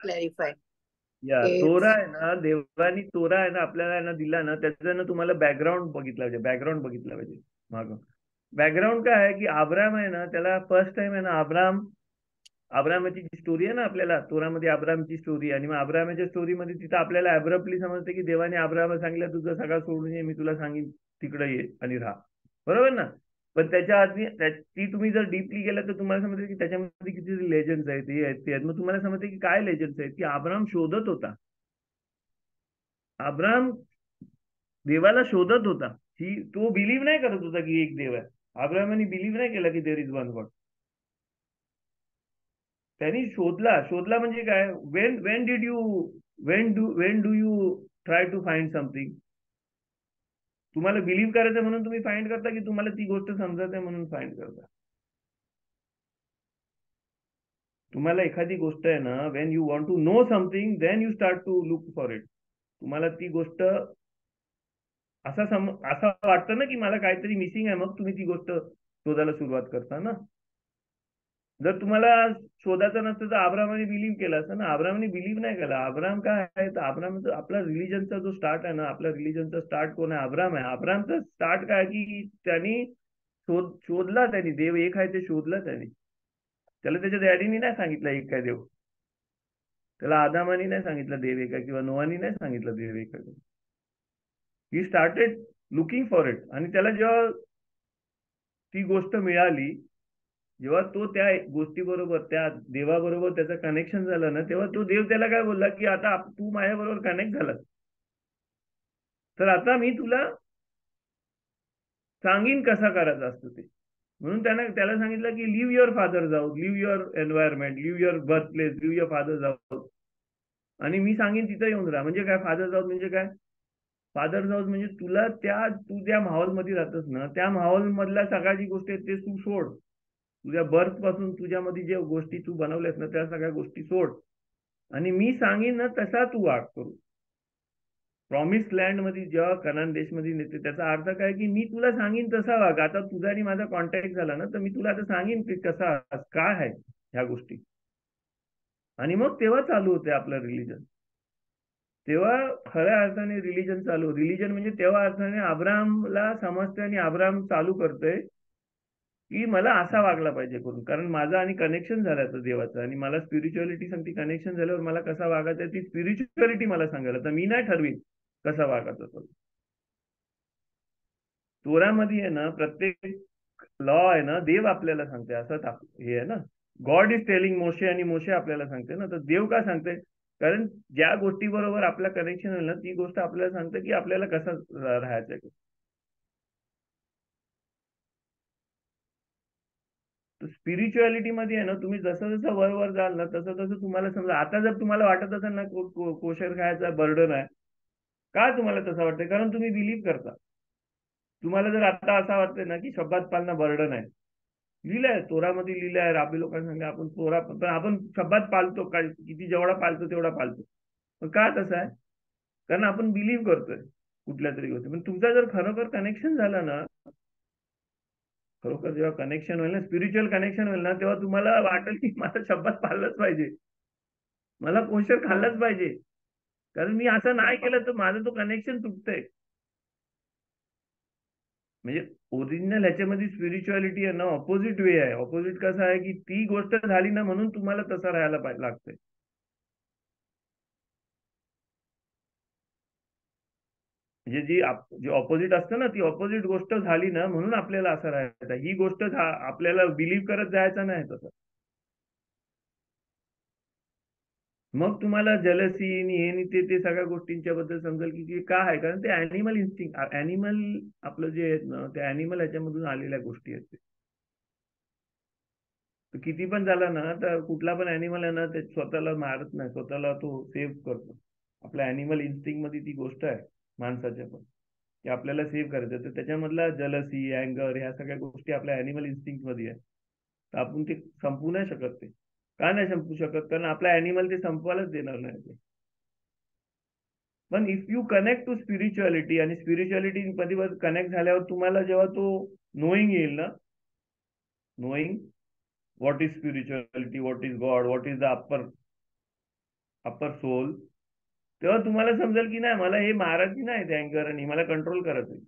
clarify. या Yes. तोरा आहे ना, देवानी तोरा आहे ना आपल्याला आहे ना दिला ना, त्याचं ना तुम्हाला बॅकग्राऊंड बघितला पाहिजे, बॅकग्राऊंड बघितला पाहिजे मागं. बॅकग्राऊंड काय आहे की अब्राम आहे ना, त्याला फर्स्ट टाइम आहे ना अब्रामाची जी स्टोरी आहे ना आपल्याला तोरामध्ये अब्रामची स्टोरी, आणि मग अब्रामाच्या स्टोरीमध्ये तिथं आपल्याला अब्रप्टली समजते की देवाने अब्रामला सांगितलं तुझं सगळं सोडून ये, मी तुला सांगेन तिकडे ये आणि राहा, बरोबर ना. पण त्याच्या आधी ती तुम्ही जर डीपली गेला तर तुम्हाला समजते की त्याच्यामध्ये किती लेजन्स आहेत, हे आहेत, ते आहेत. मग तुम्हाला समजते की काय लेजन्स आहेत, की अब्राम शोधत होता. अब्राम देवाला शोधत होता. तो बिलीव्ह नाही करत होता की एक देव आहे. अब्रामाने बिलीव्ह नाही केला की देर इज वन गॉड. त्यांनी शोधला म्हणजे काय, when do you try to find something. तुम्हाला बिलीव्ह करायचं म्हणून तुम्ही फाइंड करता, की तुम्हाला ती गोष्ट समजत आहे म्हणून फाइंड करता. तुम्हाला एखादी गोष्ट आहे ना, when you want to know something then you start to look for it. तुम्हाला ती गोष्ट असं वाटतं ना की मला काहीतरी मिसिंग आहे, मग तुम्ही ती गोष्ट शोधायला सुरुवात करता ना. जर तुम्हाला शोधायचं नसतं तर अब्रामाने बिलीव्ह केलं असतं ना. अब्रामाने बिलीव्ह नाही केला. अब्राम काय आहे तर अब्रामचा आपला रिलीजनचा जो स्टार्ट आहे ना, आपल्या रिलीजनचा स्टार्ट कोण आहे, अब्राम आहे. अब्रामचा स्टार्ट काय की त्यांनी शोधला, त्यांनी देव एक आहे ते शोधला त्यांनी. त्याला त्याच्या डॅडीनी नाही सांगितलं एक काय देव, त्याला आदामानी नाही सांगितलं देव एक आहे, किंवा नोवानी नाही सांगितलं देव एक आहे. He started looking for it. आणि त्याला जेव्हा ती गोष्ट मिळाली, जेव्हा तो त्या गोष्टीबरोबर त्या देवाबरोबर त्याचं कनेक्शन झालं ना, तेव्हा तो देव त्याला काय बोलला की आता तू माझ्याबरोबर कनेक्ट झाला, तर आता मी तुला सांगीन कसा करायचं असतं ते. म्हणून त्याला सांगितलं की leave your father house, leave your environment, leave your birth place, leave your father house, आणि मी सांगेन तिथं येऊन राहा. म्हणजे काय फादर हाऊस म्हणजे काय, फादर हाऊस म्हणजे तू ज्या माहोलमध्ये राहतस ना, त्या माहोल मधल्या सगळ्या जी गोष्टी आहेत ते तू सोड. तुझ्या बर्थ पासून तुझ्यामध्ये जे गोष्टी तू बनवल्यास ना, त्या सगळ्या गोष्टी सोड, आणि मी सांगेन ना तसा तू वाग करू. प्रॉमिस लँड मध्ये जेव्हा कनान देशमध्ये नेते, त्याचा अर्थ काय की मी तुला सांगेन तसा वाग. आता तुझा आणि माझा कॉन्टॅक्ट झाला ना, तर मी तुला आता सांगेन की कसा काय आहे ह्या गोष्टी. आणि मग तेव्हा चालू होते आपलं रिलीजन. तेव्हा खऱ्या अर्थाने रिलीजन रिलीजन म्हणजे तेव्हा अर्थाने अब्रामला समजते आणि अब्राम चालू करतोय की मला असा वागला पाहिजे करून, कारण माझं आणि कनेक्शन झालं देवाचं, आणि मला स्पिरिच्युअलिटी सांगते कनेक्शन झाल्यावर मला कसा वागायचं ती स्पिरिच्युअलिटी मला सांगायला, तर मी नाही ठरवीन कसा वागायचा. तो तोरामध्ये आहे ना प्रत्येक लॉ आहे ना देव आपल्याला सांगते, असं हे आहे ना. गॉड इज टेलिंग मोशे, आणि मोशे आपल्याला सांगते ना. तर देव का सांगते, कारण ज्या गोष्टी बरोबर आपलं कनेक्शन आहे ना, ती गोष्ट आपल्याला सांगते की आपल्याला कसं राहायचं. स्पिरिच्युअलिटी मध्ये आहे ना, तुम्ही जसं जसं वर जाल ना, तसं तसं तुम्हाला समजा. आता जर तुम्हाला वाटत असेल ना कोशर खायचा बर्डन आहे, का तुम्हाला तसं वाटतं, कारण तुम्ही बिलीव्ह करता. तुम्हाला जर आता असं वाटतंय ना की शब्दात पाळणं बर्डन आहे, लिहिलंय तोरामध्ये, लिहिलंय राबी लोकांना सांगा आपण तोरा, पण आपण शब्दात पाळतो काय, किती जेवढा पाळतो तेवढा पाळतो. पण का तसं आहे, कारण आपण बिलीव्ह करतोय कुठल्या तरी गोष्टी. पण तुमचा जर खरोखर कनेक्शन झाला ना, खरोखर जेव्हा कनेक्शन होईल ना, स्पिरिच्युअल कनेक्शन होईल ना, तेव्हा तुम्हाला वाटेल की मला शब्दात पाळलंच पाहिजे, मला कोशर खाल्लंच पाहिजे, कारण मी असं नाही केलं तर माझं तो कनेक्शन तुटतंय. म्हणजे ओरिजिनल ह्याच्यामध्ये स्पिरिच्युअलिटी आहे ना ऑपोजिट वे आहे. ऑपोजिट कसं आहे की ती गोष्ट झाली ना म्हणून तुम्हाला तसं राहायला लागतंय. म्हणजे जी ऑपोजिट असतं ना, ती ऑपोजिट गोष्ट झाली ना म्हणून आपल्याला असं राहायचं. ही गोष्ट आपल्याला बिलीव्ह करत जायचं नाही तसं. मग तुम्हाला जलसी हे ते सगळ्या गोष्टींच्या बद्दल समजेल की काय आहे, कारण ते अॅनिमल इन्स्टिंक्ट, अॅनिमल आपलं जे आहेत ना, ते अॅनिमल ह्याच्यामधून आलेल्या गोष्टी आहेत. तर किती पण झाला ना, तर कुठला पण अॅनिमल आहे ना, ते स्वतःला मारत नाही, स्वतःला तो सेव्ह करतो. आपल्या अॅनिमल इन्स्टिंक्ट मध्ये ती गोष्ट आहे माणसाच्या पण, की आपल्याला सेव्ह करायचं. तर त्याच्यामधला जलसी, अँगर, ह्या सगळ्या गोष्टी आपल्या अॅनिमल इन्स्टिंक्ट मध्ये आहे. तर आपण ते संपवू नाही शकत. ते का नाही संपू शकत, कारण आपला अॅनिमल ते संपवायलाच देणार नाही ते. पण if you connect to spirituality, आणि स्पिरिच्युअलिटी मध्ये कनेक्ट झाल्यावर तुम्हाला जेव्हा तो नोईंग येईल ना, knowing what is spirituality, what is God, what is the upper soul, तेव्हा तुम्हाला समजेल की नाही, मला हे मारायची नाही ते अँकर आणि मला कंट्रोल करायचं.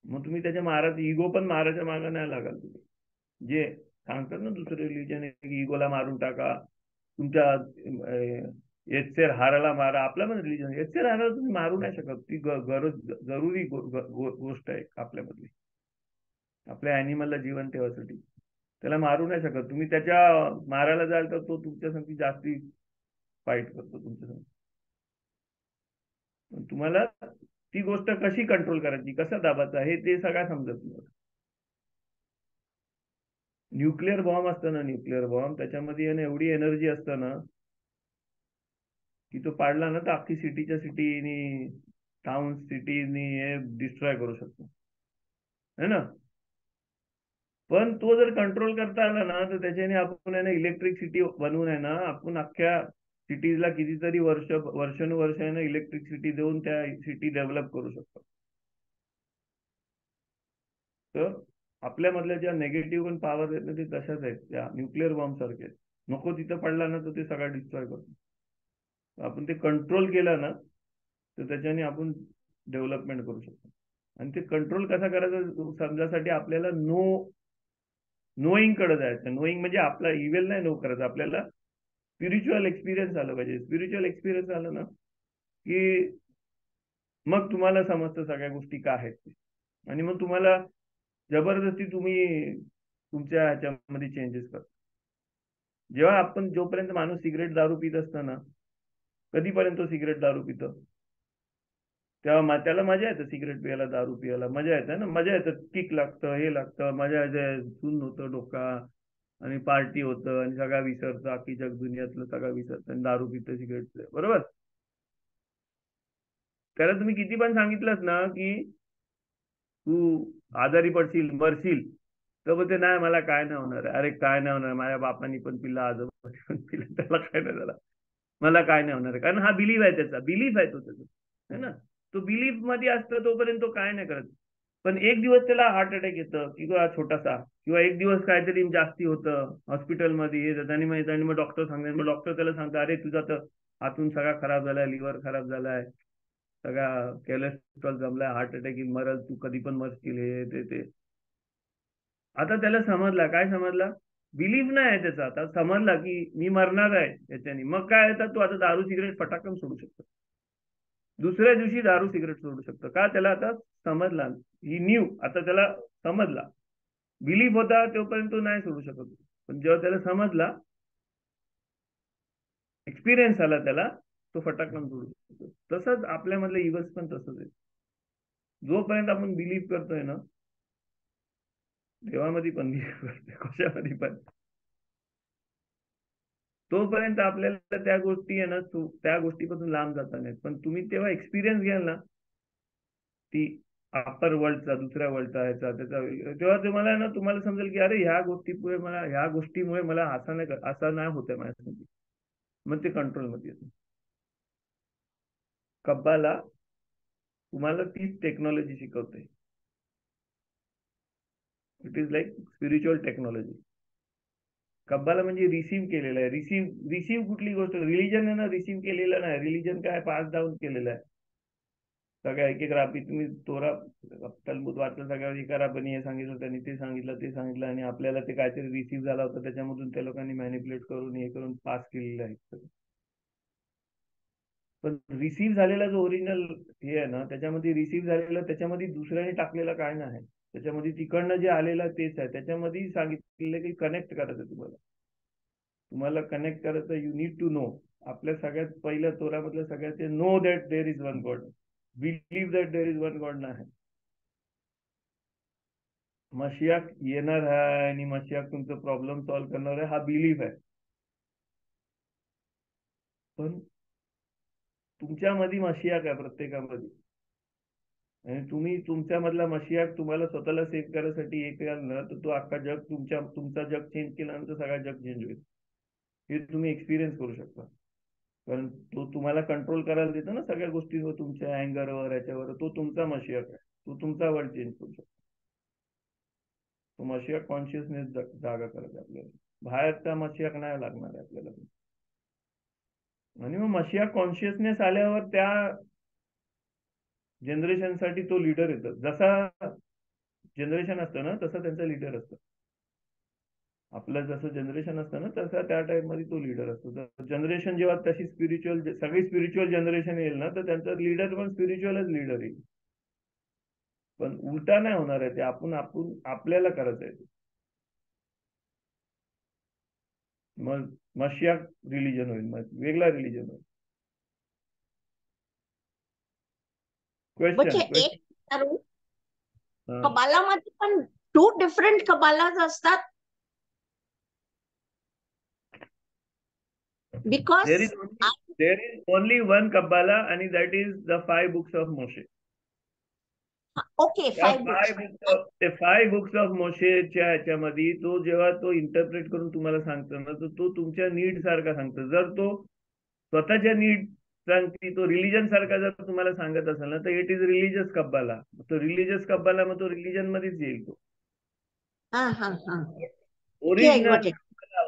मग तुम्ही त्याच्या इगो पण मारायच्या मागे नाही लागाल तुम्ही. जे सांगतात ना दुसरे रिलीजन की इगोला मारून टाका, तुमच्या एचसेर हाराला मारा. आपल्या पण रिलीजन एचसेर हाराला तुम्ही मारू नाही शकत. ती जरुरी गोष्ट आहे आपल्यामधली, आपल्या अॅनिमलला जीवन ठेवायसाठी. त्याला मारू नाही शकत तुम्ही. त्याच्या मारायला जाल तर तो तुमच्यासाठी जास्ती फाईट करतो तुमच्यासाठी. तुम्हाला ती गोष्ट कशी कंट्रोल करायची, कसं दाबायचं हे ते सगळं समजत नाही. न्यूक्लिअर बॉम्ब असतं ना, न्यूक्लिअर बॉम्ब, त्याच्यामध्ये एवढी एनर्जी असतं ना की तो पाडला ना तर अख्खी सिटीच्या सिटीनी, टाउन सिटीनी हे डिस्ट्रॉय करू शकतो, है ना. पण तो जर कंट्रोल करता आला ना तर त्याच्याने आपण आहे ना इलेक्ट्रिक सिटी बनवून आहे ना, आपण अख्ख्या सिटीजला कितीतरी वर्षानुवर्ष आहे ना इलेक्ट्रिक सिटी देऊन त्या सिटी डेव्हलप करू शकतो. तर आपल्यामधल्या ज्या नेगेटिव्ह पण पॉवर आहेत ना ते तशाच आहेत, त्या न्यूक्लिअर बॉम्ब सारखे. नको तिथं पडला ना तर ते सगळं डिस्ट्रॉय करतो. आपण ते कंट्रोल केलं ना तर त्याच्याने आपण डेव्हलपमेंट करू शकतो. आणि ते कंट्रोल कसा करायचं समजासाठी आपल्याला नोईंग कडे जायचं. नोईंग म्हणजे आपला इव्हेल नाही नो करायचं, आपल्याला स्पिरिच्युअल एक्सपिरियन्स आलं पाहिजे. स्पिरिच्युअल एक्सपिरियन्स आलं ना की मग तुम्हाला समजतं सगळ्या गोष्टी काय आहेत ते. आणि मग तुम्हाला जबरदस्ती तुम्ही तुमच्या ह्याच्यामध्ये चेंजेस करता. जेव्हा आपण जोपर्यंत माणूस सिगरेट दारू पित असतो ना, कधीपर्यंत सिगरेट दारू पितो तेव्हा त्याला मजा येतं. सिगरेट पियाला, दारू पियाला मजा येते ना, मजा येतं, किक लागतं, हे लागतं, मजा येते, सून होतं डोका आणि पार्टी होतं आणि सगळा विसरतं, अख्खी जग दुनियातलं सगळं विसरतं आणि दारू पितं, सिगरेट पितं, बरोबर. त्याला तुम्ही किती पण सांगितलंच ना की तू आजारी पडशील, मरशील, तर बोलते नाही मला काय नाही होणार. अरे काय नाही होणार, माझ्या बापानी पण पिला, आजोबानी पण पिला, त्याला काय नाही झाला, मला काय नाही होणार. कारण हा बिलीफ आहे, त्याचा बिलीफ आहे तो त्याचा, है ना. तो बिलीफ मध्ये असतो तोपर्यंत तो काय नाही करत. पण एक दिवस त्याला हार्ट अटॅक येतं किंवा छोटासा, किंवा एक दिवस काहीतरी जास्ती होतं हॉस्पिटलमध्ये येतात आणि मग डॉक्टर सांगतात, मग डॉक्टर त्याला सांगतात अरे तुझा तर आतून सगळा खराब झालाय, लिव्हर खराब झालाय, सगळा कोलेस्ट्रॉल जमलाय, हार्ट अटॅक मरल, तू कधी पण मरशील, हे ते. आता त्याला समजला, काय समजला, बिलीफ नाही आहे त्याचा, आता समजला की मी मरणार आहे याच्याने. मग काय येतात, तो आता दारू सिगरेट फटाकन सोडू शकतो. दुसऱ्या दिवशी दारू सिगरेट सोडू शकतो का, त्याला आता समजला. ही न्यू, आता त्याला समजला. बिलीफ होता तोपर्यंत तो नाही सोडू शकत, पण जेव्हा त्याला समजला, एक्सपिरियन्स आला त्याला, तो फटाकन सोडू शकतो. तसंच आपल्यामधलं इव्हल्स पण तसंच आहे. जोपर्यंत आपण बिलीव्ह करतोय ना, देवामध्ये पण बिलीव्ह करतोय, कशामध्ये पण, तोपर्यंत आपल्याला त्या गोष्टी आहे ना, त्या गोष्टीपासून लांब जाता नाहीत. पण तुम्ही तेव्हा एक्सपिरियन्स घ्याल ना ती अप्पर वर्ल्डचा, दुसऱ्या वर्ल्डचा, ह्याचा त्याचा, तेव्हा तुम्हाला ना तुम्हाला समजेल की अरे ह्या गोष्टीमुळे मला असं नाही होतंय माझ्यासाठी. मग ते कंट्रोलमध्ये येतं. कब्बाला तुम्हाला तीच टेक्नॉलॉजी शिकवते. It is like spiritual technology. Kabbalah म्हणजे रिसीव्ह केलेलं आहे. रिसीव्ह कुठली गोष्ट, रिलीजन आहे ना रिसीव्ह केलेलं नाही. रिलीजन काय पास डाऊन केलेलं आहे. सगळ्या एक एक राबी तुम्ही तोरा तलमूद वाचलं, सगळ्या एका राबांनी हे सांगितलं, त्यांनी ते सांगितलं, ते सांगितलं, आणि आपल्याला ते काहीतरी रिसीव्ह झाला होता, त्याच्यामधून त्या लोकांनी मॅनिप्युलेट करून हे करून पास केलेलं आहे. पण रिसीव्ह झालेला जो ओरिजिनल हे आहे ना, त्याच्यामध्ये रिसीव्ह झालेलं, त्याच्यामध्ये दुसऱ्याने टाकलेलं काय नाही. त्याच्यामध्ये तिकडनं जे आलेलं तेच आहे. त्याच्यामध्ये सांगितलेलं की कनेक्ट करायचं तुम्हाला कनेक्ट करायचं. You need to know. आपल्या सगळ्यात पहिल्या तोरामधलं सगळ्यात know that there is one God. Believe that there is one God नाही. मशियाक येणार आहे आणि मशियाक तुमचं प्रॉब्लेम सॉल्व्ह करणार आहे, हा बिलीफ आहे. पण तुमच्यामध्ये मशियाक आहे प्रत्येकामध्ये, आणि तुम्ही तुमच्यामधला मशियाक तुम्हाला स्वतःला सेव्ह करायसाठी एक केला ना, तर तो अख्खा जग तुमचा जग चेंज केल्यानंतर सगळा जग चेंज होईल. हे तुम्ही एक्सपिरियन्स करू शकता. कारण तो तुम्हाला कंट्रोल करायला देतो ना सगळ्या गोष्टींवर, तुमच्या अँगरवर, याच्यावर. तो तुमचा मशियाक आहे. तो तुमचा वर्ल्ड चेंज करू शकतो. तो मशियाक कॉन्शियसनेस जागा करत आपल्याला. बाहेरचा मशियाक नाही लागणार आहे आपल्याला. आणि मग मशिया कॉन्शियसनेस आल्यावर त्या जनरेशनसाठी तो लीडर येतो. जसा जनरेशन असतं ना तसं त्यांचा लीडर असतं. आपलं जसं जनरेशन असतं ना तसं त्या टाइप मध्ये तो लीडर असतो. जनरेशन जेव्हा तशी स्पिरिच्युअल सगळी स्पिरिच्युअल जनरेशन येईल ना तर त्यांचा लीडर पण स्पिरिच्युअलच लीडर येईल. पण उलटा नाही होणार आहे ते. आपण आपल्याला करायचं आहे. मग मशिया रिलीजन होईल, मग वेगळा रिलीजन होईल. म्हणजे क्वेश्चन एक कबालामध्ये पण 2 डिफरंट कबालाज असतात. Because there is only one Kabbalah and that is the 5 books of Moshe. Okay, 5 books. ते 5 बुक्स ऑफ मोशेच्या ह्याच्यामध्ये तो जेव्हा तो इंटरप्रेट करून तुम्हाला सांगतो ना तर तो तुमच्या नीड सारखा सांगतो. जर तो स्वतःच्या नीड सांगते, तो रिलीजन सारखा जर तुम्हाला सांगत असेल ना तर इट इज रिलीजियस कब्बाला. तो रिलीजियस कब्बाला मग तो रिलीजन मध्येच येईल. तो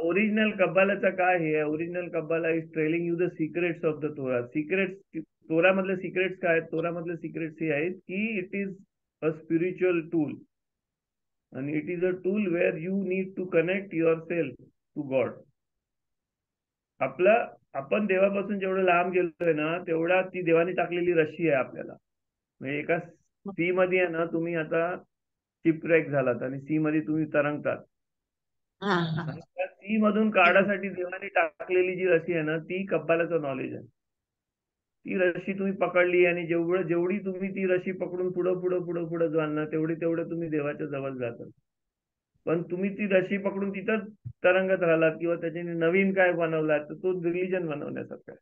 ओरिजिनल कब्बालाचा काय आहे? Original Kabbalah is telling you the secrets of the Torah. Secrets, Torah मधले सिक्रेट्स काय आहेत? तोरा मधले सिक्रेट्स हे आहेत की it is a spiritual tool and it is a tool where you need to connect yourself to God. आपण देवापासून जेवढं लांब गेलोय ना तेवढा ती देवाने टाकलेली रशी आहे आपल्याला. म्हणजे एका सी मध्ये आहे ना तुम्ही आता शिपरेक झालात आणि सी मध्ये तुम्ही तरंगतात. त्या सी मधून काढासाठी देवाने टाकलेली जी रशी आहे ना ती कब्बालाचं नॉलेज आहे. ती रशी तुम्ही पकडली आणि जेवढी तुम्ही ती रशी पकडून पुढं जाल ना तेवढं तुम्ही देवाच्या जवळ जातात. पण तुम्ही ती रशी पकडून तिथं तरंगत राहिलात किंवा त्याच्याने नवीन काय बनवलात तर तो रिलीजन बनवण्यासारखा आहे.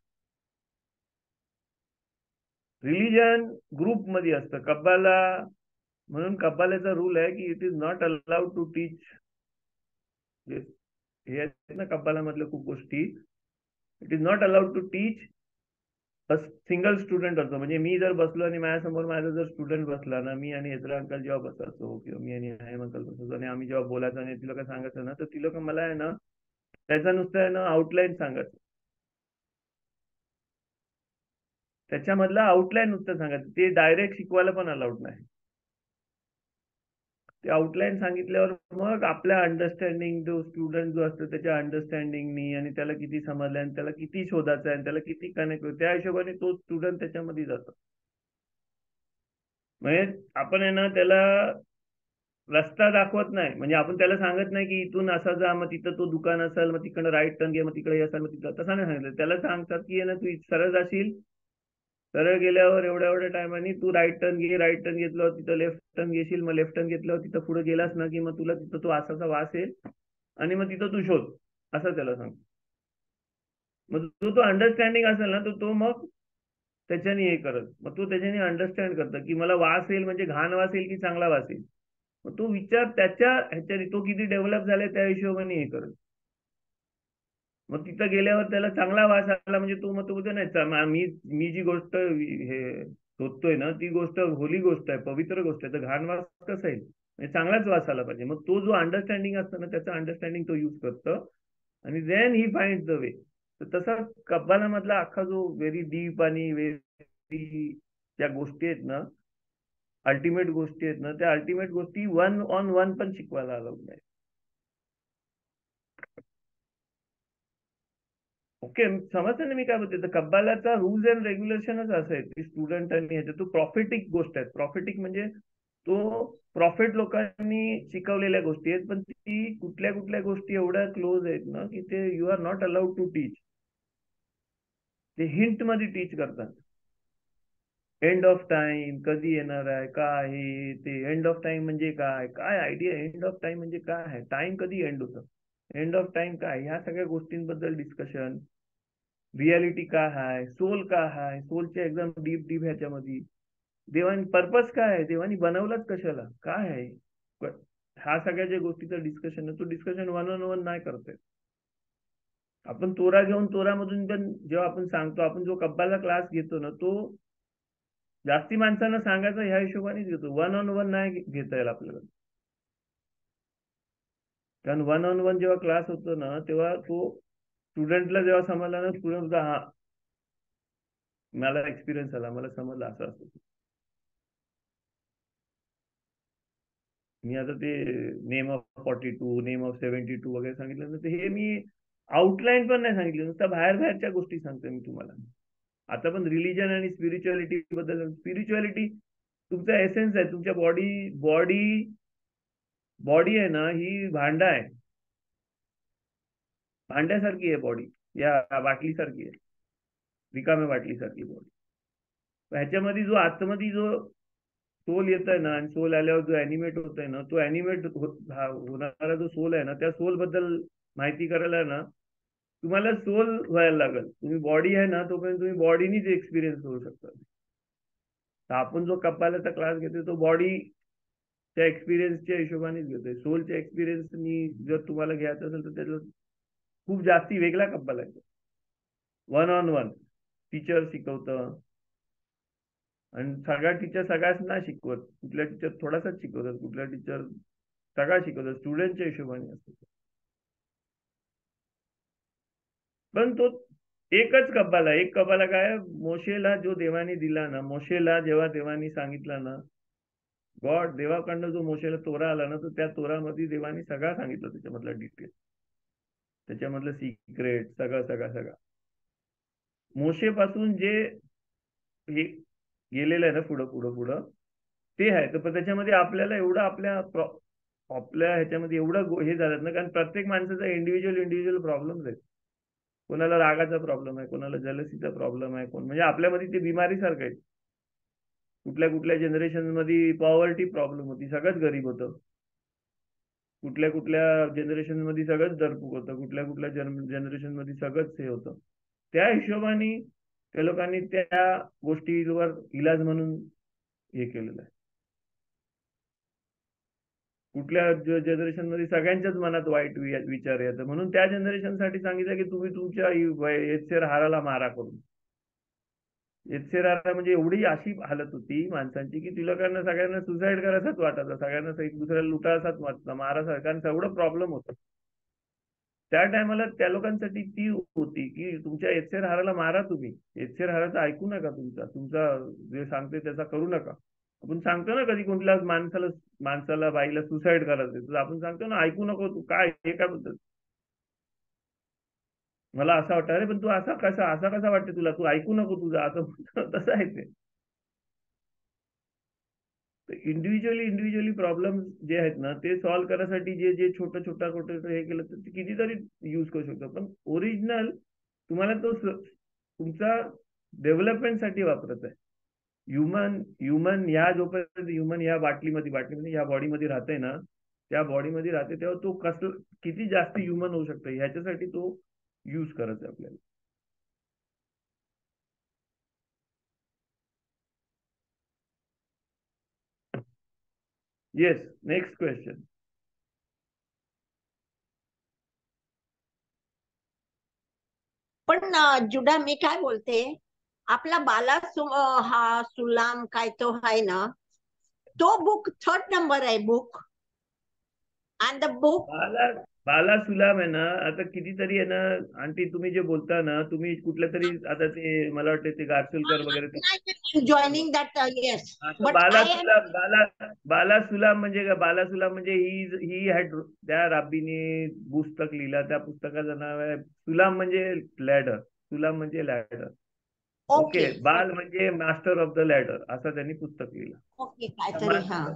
रिलीजन ग्रुप मध्ये असतं. कब्बाला म्हणून कब्बालाचा रूल आहे की it is not allowed to teach. हे आहेत ना कब्बाला मधल्या खूप गोष्टी. It is not allowed to teach single student असतो. म्हणजे मी जर बसलो आणि माझ्यासमोर माझा जर स्टुडंट बसला ना, मी आणि हेतरा अंकल जेव्हा बसायचो किंवा मी आणि हायम अंकल बसायचो आणि आम्ही जेव्हा बोलायचो आणि ती लोक सांगायचं ना तर ती लोक मला आहे ना त्याचं नुसतं आहे ना आउटलाईन सांगायचं. त्याच्यामधलं आउटलाईन नुसतं सांगायचं. ते डायरेक्ट शिकवायला पण अलाउड नाही. ते आउटलाईन सांगितल्यावर मग आपल्या अंडरस्टँडिंग जो स्टुडंट जो असतो त्याच्या अंडरस्टँडिंगनी आणि त्याला किती समजलं आणि त्याला किती शोधायचं आहे आणि त्याला किती कनेक्ट होईल त्या हिशोबाने तो स्टुडंट त्याच्यामध्ये जातो. म्हणजे आपण आहे ना त्याला रस्ता दाखवत नाही. म्हणजे आपण त्याला सांगत नाही की इथून असा जा मग तिथं तो दुकान असेल मग तिकडं राईट टर्न घे मग तिकडे असेल मग तिथं तसं नाही सांगितलं. त्याला सांगतात की ना तू सरळ जाशील, सरळ गेल्यावर एवढ्या टायमाने तू राईट टर्न घे. राईट टर्न घेतल्यावर तिथं लेफ्ट टर्न घेशील. मग लेफ्ट टर्न घेतल्यावर तिथं पुढे गेलास ना की मग तुला तिथं तो असाचा वास येईल आणि मग तिथं तू शोध असं त्याला सांग. मग तो अंडरस्टँडिंग असेल ना तो मग त्याच्याने हे करत. मग तो त्याच्याने अंडरस्टँड करतं की मला वास येईल म्हणजे घाण वास येईल की चांगला वास येईल. मग तो विचार त्याच्या ह्याच्याने तो किती डेव्हलप झालाय त्या हिशोबाने हे करत. मग तिथं गेल्यावर त्याला चांगला वास आला म्हणजे तो मग तो बोलतो नाही मी जी गोष्ट हे शोधतोय ना ती गोष्ट होली गोष्ट आहे, पवित्र गोष्ट आहे. तर घाण वास कसा येईल? म्हणजे चांगलाच वास आला पाहिजे. मग तो जो अंडरस्टँडिंग असतो ना त्याचं अंडरस्टँडिंग तो युज करतो आणि then he find the way. तर तसा कब्बाला मधला अख्खा जो व्हेरी डीप आणि व्हेरी ज्या गोष्टी आहेत ना अल्टिमेट गोष्टी आहेत ना त्या अल्टिमेट गोष्टी 1-on-1 पण शिकवायला अलाउड नाही. ओके समजतं ना मी काय बोलते. तर कब्बालाचा रूल्स अँड रेग्युलेशनच असं आहे की स्टुडंट आणि ह्याच्या तो प्रॉफिटिक गोष्ट आहे. प्रॉफिटिक म्हणजे तो प्रॉफिट लोकांनी शिकवलेल्या गोष्टी आहेत पण ती कुठल्या गोष्टी एवढ्या क्लोज आहेत ना की ते you are not allowed to teach. ते हिंट मध्ये टीच करतात. एंड ऑफ टाइम कधी येणार आहे, काय आहे ते. एंड ऑफ टाइम म्हणजे काय, काय आयडिया एंड ऑफ टाइम म्हणजे काय आहे, टाइम कधी एंड होतं, एंड ऑफ टाइम काय, ह्या सगळ्या गोष्टींबद्दल डिस्कशन. रियालिटी काय आहे, सोल काय आहे, सोलच्या एकदम डीप ह्याच्यामध्ये देवानी पर्पज काय आहे, देवानी बनवलाच कशाला, काय आहे, ह्या सगळ्या ज्या गोष्टीचं डिस्कशन आहे तो डिस्कशन 1-on-1 नाही करतोय. आपण तोरा घेऊन तोरामधून पण जेव्हा आपण सांगतो, आपण जो कब्बाला क्लास घेतो ना तो जास्ती माणसांना सांगायचं ह्या हिशोबानेच घेतो. 1-on-1 नाही घेता येईल आपल्याला. कारण 1-on-1 जेव्हा क्लास होतो ना तेव्हा तो स्टुडंटला जेव्हा समजला ना स्टुडंट हा मला एक्सपिरियन्स आला, मला समजलं असं असतं. मी आता ते नेम ऑफ 42, नेम ऑफ 72 वगैरे सांगितलं ना, तर हे मी आउटलाईन पण नाही सांगितलं, नुसतं बाहेरच्या गोष्टी सांगतोय मी तुम्हाला. आता पण रिलीजन आणि स्पिरिच्युअलिटी बद्दल, स्पिरिच्युअलिटी तुमचा एसेन्स आहे. तुमच्या बॉडी आहे ना, ही भांडा आहे, भांड्यासारखी आहे बॉडी, या बाटलीसारखी आहे, रिकाम्या बाटलीसारखी बॉडी. ह्याच्यामध्ये जो आतमध्ये जो सोल येत आहे ना, आणि सोल आल्यावर जो अॅनिमेट होत आहे ना, तो अॅनिमेट होणारा जो सोल आहे ना, त्या सोल बद्दल माहिती करायला ना तुम्हाला सोल व्हायला लागेल. तुम्ही बॉडी आहे ना, तोपर्यंत तुम्ही बॉडीनीच एक्सपिरियन्स करू शकता. तर आपण जो कपालाचा क्लास घेतोय तो बॉडीच्या एक्सपिरियन्सच्या हिशोबानेच घेतोय. सोलच्या एक्सपिरियन्सनी जर तुम्हाला घ्यायचं असेल तर त्याला खूप जास्ती वेगळा कपाल आहे. 1 on 1 टीचर शिकवतं, आणि सगळ्या टीचर सगळ्याच ना शिकवत, कुठल्या टीचर थोडासाच शिकवतात, कुठल्या टीचर सगळा शिकवतात, स्टुडंटच्या हिशोबाने असतो. पण तो एकच कपाल आहे. एक कपाला काय, मोशेला जो देवाने दिला ना, मोशेला जेव्हा देवाने सांगितलं ना, देवाकडनं जो मोशेला तोरा आला ना, तर त्या तोरामध्ये देवाने सगळा सांगितलं, त्याच्यामधलं डिटेल, त्याच्यामधलं सिक्रेट, सगळं मोशेपासून जे हे गेलेलं आहे ना पुढं ते आहे. तर पण त्याच्यामध्ये आपल्याला एवढं आपल्या ह्याच्यामध्ये एवढं हे झालं ना, कारण प्रत्येक माणसाचा इंडिव्हिज्युअल प्रॉब्लेम्स आहेत. कोणाला रागाचा प्रॉब्लेम आहे, कोणाला जलसीचा प्रॉब्लेम आहे, म्हणजे आपल्यामध्ये ते बिमारीसारखं आहे. कुठल्या जनरेशन मध्ये पॉवर्टी प्रॉब्लेम होती, सगळंच गरीब होतं. कुठल्या जनरेशन मध्ये सगळंच दरपूक होतं, कुठल्या जनरेशन मध्ये सगळंच हे होतं. त्या हिशोबाने त्या लोकांनी त्या गोष्टीवर इलाज म्हणून हे केलेलं आहे. कुठल्या जनरेशन मध्ये सगळ्यांच्याच मनात वाईट विचार येतात, म्हणून त्या जनरेशनसाठी सांगितलं की तुम्ही तुमच्या एचसेर हाराला मारा करून. एचसेर हारा म्हणजे एवढी अशी हालत होती माणसांची की ती लोकांना सगळ्यांना सुसाईड करायचाच वाटायचा, सगळ्यांना एक दुसऱ्याला लुटायचाच वाटला, मारायचा, कारण एवढं प्रॉब्लेम होतं. त्या टायमाला त्या लोकांसाठी ती होती की तुमच्या एचसेर हाराला मारा, तुम्ही एचसेर हाराचं ऐकू नका, तुमचा जे सांगते त्याचा करू नका. आपण सांगतो ना कधी कुठल्या माणसाला बाईला सुसाईड करायचं, तर आपण सांगतो ना ऐकू नको, तू काय हे काय बोलतो, मला असं वाटतं, अरे पण तू असा कसा वाटतं तुला, तू ऐकू नको तुझं, असं तसं आहे ते. इंडिव्हिज्युअली प्रॉब्लेम जे आहेत ना, ते सॉल्व्ह करण्यासाठी जे छोटं हे केलं तर ते कितीतरी यूज करू शकतो. पण ओरिजिनल तुम्हाला तो तुमचा डेव्हलपमेंटसाठी वापरत आहे. ह्युमन ह्या जोपर्यंत ह्युमन ह्या बाटलीमध्ये ह्या बॉडीमध्ये राहते ना, त्या बॉडीमध्ये राहते तेव्हा तो कसं किती जास्त ह्युमन होऊ शकतो ह्याच्यासाठी तो यूज करायचा आपल्याला. Yes, next question. पण जुडा, मी काय बोलते, आपला हा सुलाम काय तो आहे ना, तो बुक 3rd नंबर आहे बुक, अँड द बुक बाला सुलाम आहे ना. आता कितीतरी आहे ना आंटी, तुम्ही जे बोलता ना, तुम्ही कुठल्या तरी आता ते मला वाटतं ते गारसुलकर वगैरे जॉईनिंग दॅट, येस, बट बाला सुलाम म्हणजे काय? बाला सुलाम म्हणजे ही हॅड त्या राबीने पुस्तक लिहिला, त्या पुस्तकाचं नाव आहे सुलाम म्हणजे लॅडर, सुलाम म्हणजे लॅडर. ओके, बाल म्हणजे मास्टर ऑफ द लॅडर, असं त्यांनी पुस्तक लिहिलं. ओके, काहीतरी, हा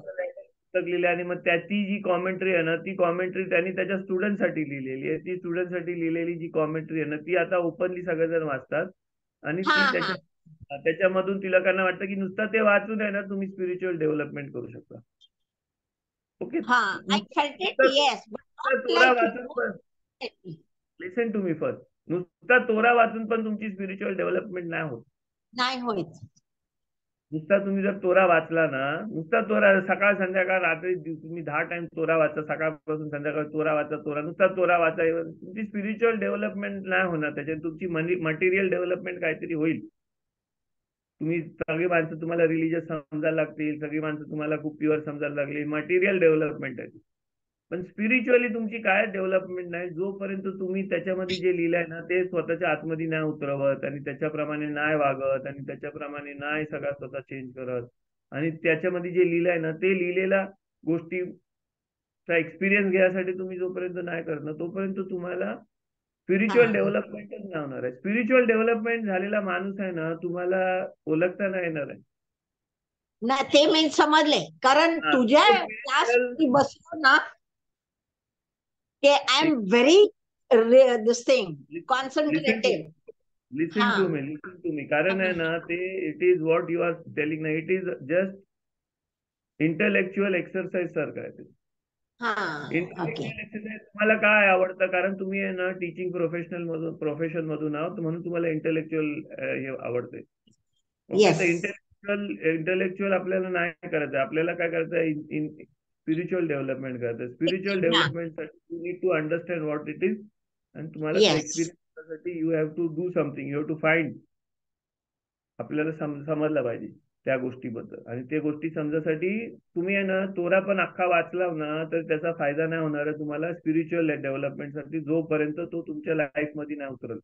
पुस्तक लिहिले, आणि मग त्याची जी कॉमेंट्री आहे ना, ती कॉमेंट्री त्यांनी त्याच्या स्टुडंटसाठी लिहिलेली आहे. ती स्टुडंटसाठी लिहिलेली जी कॉमेंट्री आहे ना, ती आता ओपनली सगळेजण वाचतात, आणि ती त्याच्यामधून ती लोकांना वाटतं की नुसतं ते वाचून आहे ना तुम्ही स्पिरिच्युअल डेव्हलपमेंट करू शकता. ओके, तोरा वाचून पण, लिसन टू मी फर्स्ट, नुसता तोरा वाचून पण तुमची स्पिरिच्युअल डेव्हलपमेंट नाही होत. नुसता तुम्ही जर तोरा वाचला ना, नुसता तोरा सकाळ संध्याकाळ रात्री तुम्ही 10 टाइम तोरा वाचा, सकाळपासून संध्याकाळ तोरा वाचा, नुसता तोरा वाचा, तुमची स्पिरिच्युअल डेव्हलपमेंट नाही होणार. त्याच्यात तुमची मटेरियल डेव्हलपमेंट काहीतरी होईल. तुम्ही सगळी माणसं तुम्हाला रिलीजियस समजायला लागतील, सगळी माणसं तुम्हाला खूप प्युअर समजायला लागली, मटेरियल डेव्हलपमेंट आहे. पण स्पिरिच्युअली तुमची काय डेव्हलपमेंट नाही जोपर्यंत तुम्ही त्याच्यामध्ये जे लिहिलंय ना ते स्वतःच्या आतमध्ये नाही उतरवत आणि त्याच्याप्रमाणे नाही वागत आणि त्याच्याप्रमाणे नाही सगळा स्वतः चेंज करत आणि त्याच्यामध्ये जे लिहिलंय ना ते लिहिलेल्या गोष्टीचा एक्सपिरियन्स घ्यायसाठी तुम्ही जोपर्यंत नाही करत ना तोपर्यंत तुम्हाला स्पिरिच्युअल डेव्हलपमेंटच नाही होणार आहे. स्पिरिच्युअल डेव्हलपमेंट झालेला माणूस आहे ना तुम्हाला ओळखता नाही येणार आहे. नाही ते मी समजले, कारण तुझ्या क्लास बसलो ना की I am very this thing concentrated. Listen to me कारण आहे ना ते it is what you are telling ना it is just intellectual exercise सारखं आहे ते. इंटेलेक्च्युअल एक्सरसाइज तुम्हाला काय आवडतं कारण तुम्ही आहे ना टीचिंग प्रोफेशन मधून आहोत म्हणून तुम्हाला इंटेलेक्च्युअल हे आवडते. ओके, तर इंटेलेक्च्युअल आपल्याला नाही करायचं, आपल्याला काय करायचं स्पिरिच्युअल डेव्हलपमेंट करायचं. स्पिरिच्युअल डेव्हलपमेंटसाठी you need to understand what it is आणि तुम्हाला एक्सपिरियन्स साठी you have to do something, you have to find. आपल्याला समजलं पाहिजे त्या गोष्टीबद्दल आणि त्या गोष्टी समजासाठी तुम्ही आहे ना तोरा पण अख्खा वाचला ना तर त्याचा फायदा नाही होणार आहे तुम्हाला स्पिरिच्युअल डेव्हलपमेंटसाठी जोपर्यंत तो तुमच्या लाईफ मध्ये नाही उतरल.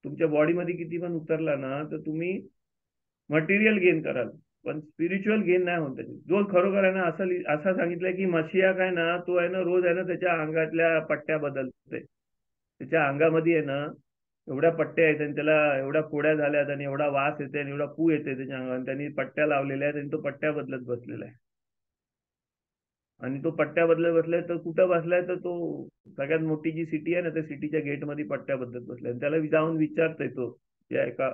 तुमच्या बॉडीमध्ये किती पण उतरला ना तर तुम्ही मटेरियल गेन कराल पण स्पिरिच्युअल गेन नाही होत त्याची. जो खरोखर आहे ना असं सांगितलंय की मशिया काय ना तो आहे ना रोज आहे ना त्याच्या अंगातल्या पट्ट्या बदलते. त्याच्या अंगामध्ये आहे ना एवढ्या पट्ट्या आहेत आणि त्याला एवढ्या फोड्या झाल्यात आणि एवढा वास येते आणि एवढा पू येते त्याच्या अंगात. त्यांनी पट्ट्या लावलेल्या आहेत आणि तो पट्ट्या बदलत बसलेला आहे. आणि तो पट्ट्या बदलत बसलाय तर कुठं बसलाय तर तो सगळ्यात मोठी जी सिटी आहे ना त्या सिटीच्या गेटमध्ये पट्ट्या बदलत बसलाय. त्याला जाऊन विचारतोय तो या एका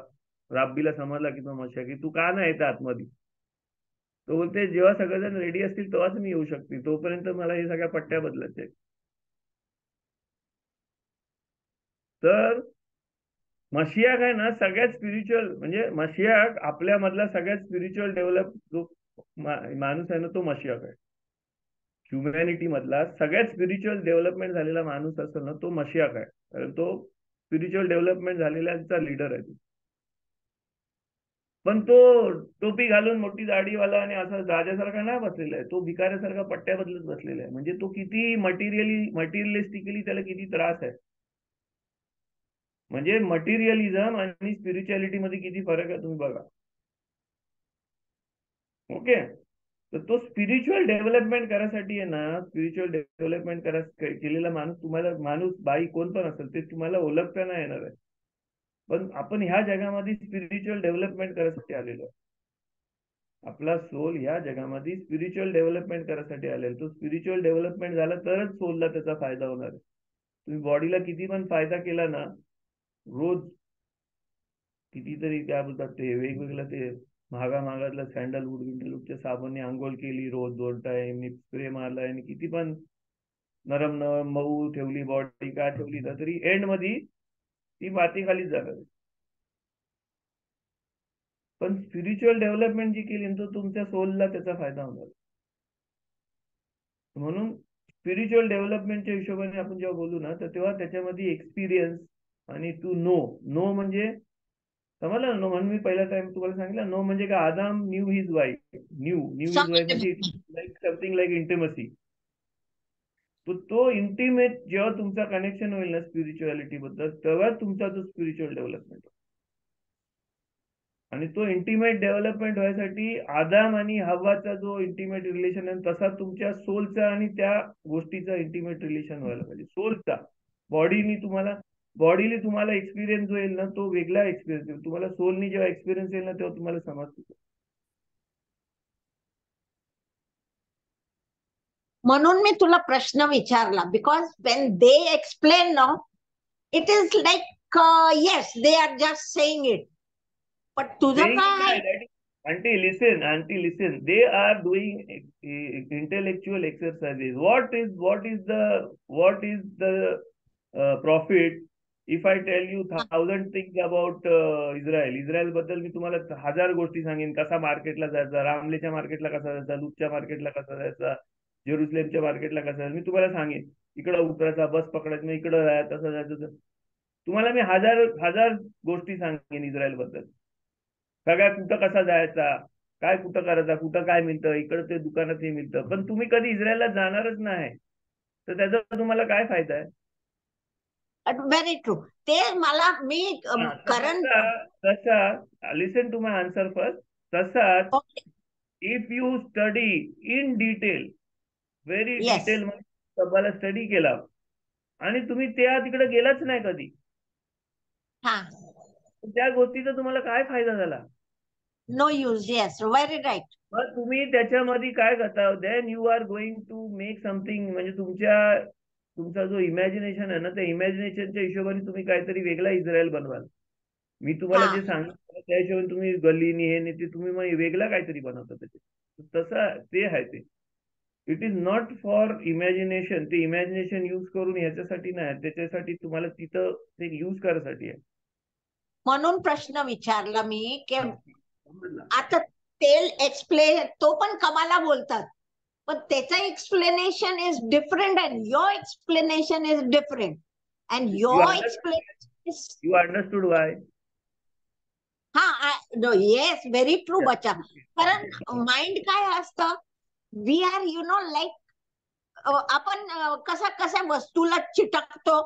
राब्बीला समजला की तो मशा की तू का नाही येत आतमध्ये. तो बोलते जेव्हा सगळेजण रेडी असतील तेव्हाच मी येऊ शकते, तोपर्यंत मला हे सगळ्या पट्ट्या बदलायच्या. तर मशिया काय ना सगळ्यात स्पिरिच्युअल म्हणजे मशिया आपल्यामधला सगळ्यात स्पिरिच्युअल डेव्हलप जो माणूस आहे ना तो मशिया आहे. ह्युमॅनिटी मधला सगळ्यात स्पिरिच्युअल डेव्हलपमेंट झालेला माणूस असेल ना तो मशिया आहे, कारण तो स्पिरिच्युअल डेव्हलपमेंट झालेल्याचा लीडर आहे. पण तो टोपी घालून मोठी दाढीवाला आणि असं राजासारखा नाही बसलेला आहे, तो भिकाऱ्यासारखा पट्ट्या बदलत बसलेला आहे. म्हणजे तो किती मटेरियलिस्टिकली त्याला किती त्रास आहे. म्हणजे मटेरियलिझम आणि स्पिरिच्युअलिटी मध्ये किती फरक आहे तुम्ही बघा. ओके, तर तो स्पिरिच्युअल डेव्हलपमेंट करायसाठी आहे ना स्पिरिच्युअल डेव्हलपमेंट केलेला माणूस तुम्हाला माणूस बाई कोण पण असेल ते तुम्हाला ओळखता नाही येणार आहे. पण आपण ह्या जगामध्ये स्पिरिच्युअल डेव्हलपमेंट करायसाठी आलेलो आहे. आपला सोल ह्या जगामध्ये स्पिरिच्युअल डेव्हलपमेंट करायसाठी आलेला. तो स्पिरिच्युअल डेव्हलपमेंट झाला तरच सोलला त्याचा फायदा होणार आहे. तुम्ही बॉडीला किती पण फायदा केला ना रोज कितीतरी काय बोलतात ते वेगवेगळं ते महागातलं सॅन्डलवूडच्या साबणने आंघोळ केली रोज 2 टाइम स्प्रे मारलाय आणि किती पण नरम नरम मऊ ठेवली बॉडी काय ठेवली तर तरी एंड मध्ये ती माती खालीच जाणार. पण स्पिरिच्युअल डेव्हलपमेंट जी केली तो तुमच्या सोलला त्याचा फायदा होणार. म्हणून स्पिरिच्युअल डेव्हलपमेंटच्या हिशोबाने आपण जेव्हा बोलू ना तर तेव्हा त्याच्यामध्ये एक्सपिरियन्स आणि टू नो म्हणजे समजलं ना. म्हणून मी पहिला टाइम तुम्हाला सांगितलं नो म्हणजे का आदाम new his wife. New his wife म्हणजे लाईक समथिंग लाईक इंटिमसी. तो इंटिमेट जेव्हा तुमचा कनेक्शन होईल ना स्पिरिच्युअलिटी बद्दल तेव्हा तुमचा तो स्पिरिच्युअल डेव्हलपमेंट. आणि तो इंटिमेट डेव्हलपमेंट व्हायसाठी आदाम आणि हव्वाचा जो इंटिमेट रिलेशन आहे तसा तुमच्या सोलचा आणि त्या गोष्टीचा इंटिमेट रिलेशन व्हायला पाहिजे. सोलचा बॉडीने तुम्हाला एक्सपिरियन्स होईल ना तो वेगळा एक्सपिरियन्स येईल. तुम्हाला सोलनी जेव्हा एक्सपिरियन्स येईल ना तेव्हा तुम्हाला समजतं. म्हणून मी तुला प्रश्न विचारला because when they explain no it is like yes they are just saying it. पण तुझं काय Auntie, listen. They are doing intellectual exercises. What is the profit if I tell you 1,000 things about Israel? Israel बद्दल मी तुम्हाला 1000 गोष्टी सांगेन. कसा मार्केटला जायचा, रामलेच्या मार्केटला कसा जायचा, लुकच्या मार्केटला कसा जायचा, जेरुसलेमच्या मार्केटला कसा जायचा, मी तुम्हाला सांगेन. इकडं उतरायचा, बस पकडायचं, इकडं जायचं, तसं जायचं. तुम्हाला मी हजार गोष्टी सांगेन इस्रायल बद्दल. सगळ्यात कुठं कसा जायचा, काय कुठं करायचं, कुठं काय मिळतं, इकडं ते दुकानात हे मिळतं, पण तुम्ही कधी इस्रायलला जाणारच नाही तर त्याचा तुम्हाला काय फायदा आहे? Very true. ते मला मी करण तसा लिसन टू माय आन्सर फर्स्ट. तसाच okay. If you study in detail, very yes. Detail मध्ये कबाला स्टडी केला आणि तुम्ही त्या तिकडे गेलाच नाही कधी, हा. त्या गोष्टीचा तुम्हाला काय फायदा झाला? No use. Yes, very right. मग तुम्ही त्याच्यामध्ये काय करता, then you are going to make something, म्हणजे तुमचा जो इमॅजिनेशन आहे ना, त्या इमॅजिनेशनच्या हिशोबाने तुम्ही काहीतरी वेगळा इस्रायल बनवाल. मी तुम्हाला जे सांगितलं त्या हिशोबाने तुम्ही गल्लीनी हे नाही ते तुम्ही मग वेगळा काहीतरी बनवता त्याचे. तसं ते आहे ते. It is not for imagination. ते इमॅजिनेशन यूज करून ह्याच्यासाठी नाही, त्याच्यासाठी तुम्हाला तिथं ते यूज करायसाठी आहे. म्हणून प्रश्न विचारला मी की आता तेल एक्सप्लेन, तो पण कबाला बोलतात, पण त्याचं explanation is different and your explanation is different and your explanation is. You understood Y? हा, येस, व्हेरी ट्रू बच्चा. कारण माइंड काय असतं, वी आर लाईक आपण कसा वस्तूला चिटकतो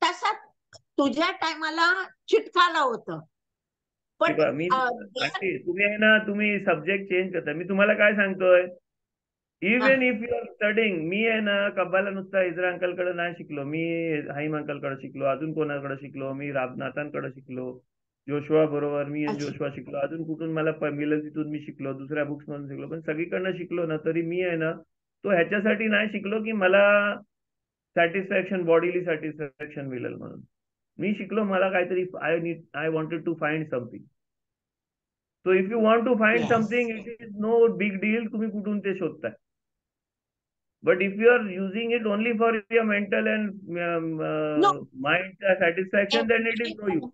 तसा तुझ्या टायमाला चिटकाला होतं. पण तुम्ही आहे ना, तुम्ही सब्जेक्ट चेंज करता. मी तुम्हाला काय सांगतोय, even if you are studying, मी आहे ना कब्बाला नुसता इस्रा अंकलकडे नाही शिकलो, मी हाईम अंकलकडे शिकलो, अजून कोणाकडे शिकलो, मी रामनाथांकडे शिकलो, जोशुआ बरोबर मी जोशुआ शिकलो, अजून कुठून मला मिळेल तिथून मी शिकलो, दुसऱ्या बुक्स मधून शिकलो, पण सगळीकडनं शिकलो ना तरी मी आहे ना तो ह्याच्यासाठी नाही शिकलो की मला सॅटिस्फॅक्शन, बॉडीली सॅटिस्फॅक्शन मिळेल म्हणून मी शिकलो. मला काहीतरी I wanted to find something. So if you want to find something, it is no big deal तुम्ही कुठून ते शोधताय. But if you are using it only for your mental and mind satisfaction, then it is no use.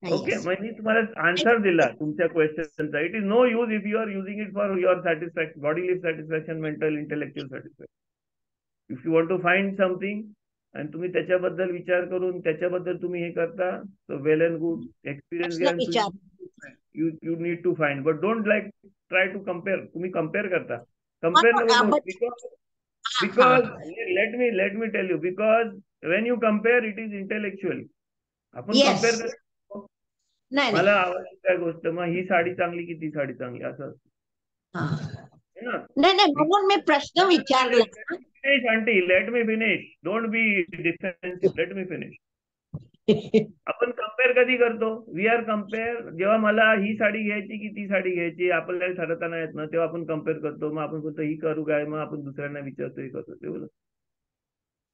Okay, म्हणजे तुम्हाला answer दिला तुमच्या क्वेश्चनचा. It is no use if you are using it for your satisfaction, body live satisfaction, mental intellectual satisfaction. If you want to find something आणि तुम्ही त्याच्याबद्दल विचार करून त्याच्याबद्दल तुम्ही हे करता, so well and good. Experience घ्या, you need to find, but don't like try to compare. तुम्ही कम्पेअर करता, compare no, because let me tell you, because when you compare it is intellectually. आपण compare करतो, मला आवडली काय गोष्ट, मग ही साडी चांगली की ती साडी चांगली असं. नाही, म्हणून मी प्रश्न विचारला. Finish aunty, let me finish, don't be defensive, let me finish. आपण कम्पेअर कधी करतो, वी आर कम्पेअर, जेव्हा मला ही साडी घ्यायची की ती साडी घ्यायची आपल्याला ठरवता नाही येत ना, तेव्हा आपण कम्पेअर करतो. मग आपण बोलतो ही करू काय, मग आपण दुसऱ्यांना विचारतो हे करतो ते बोलतो.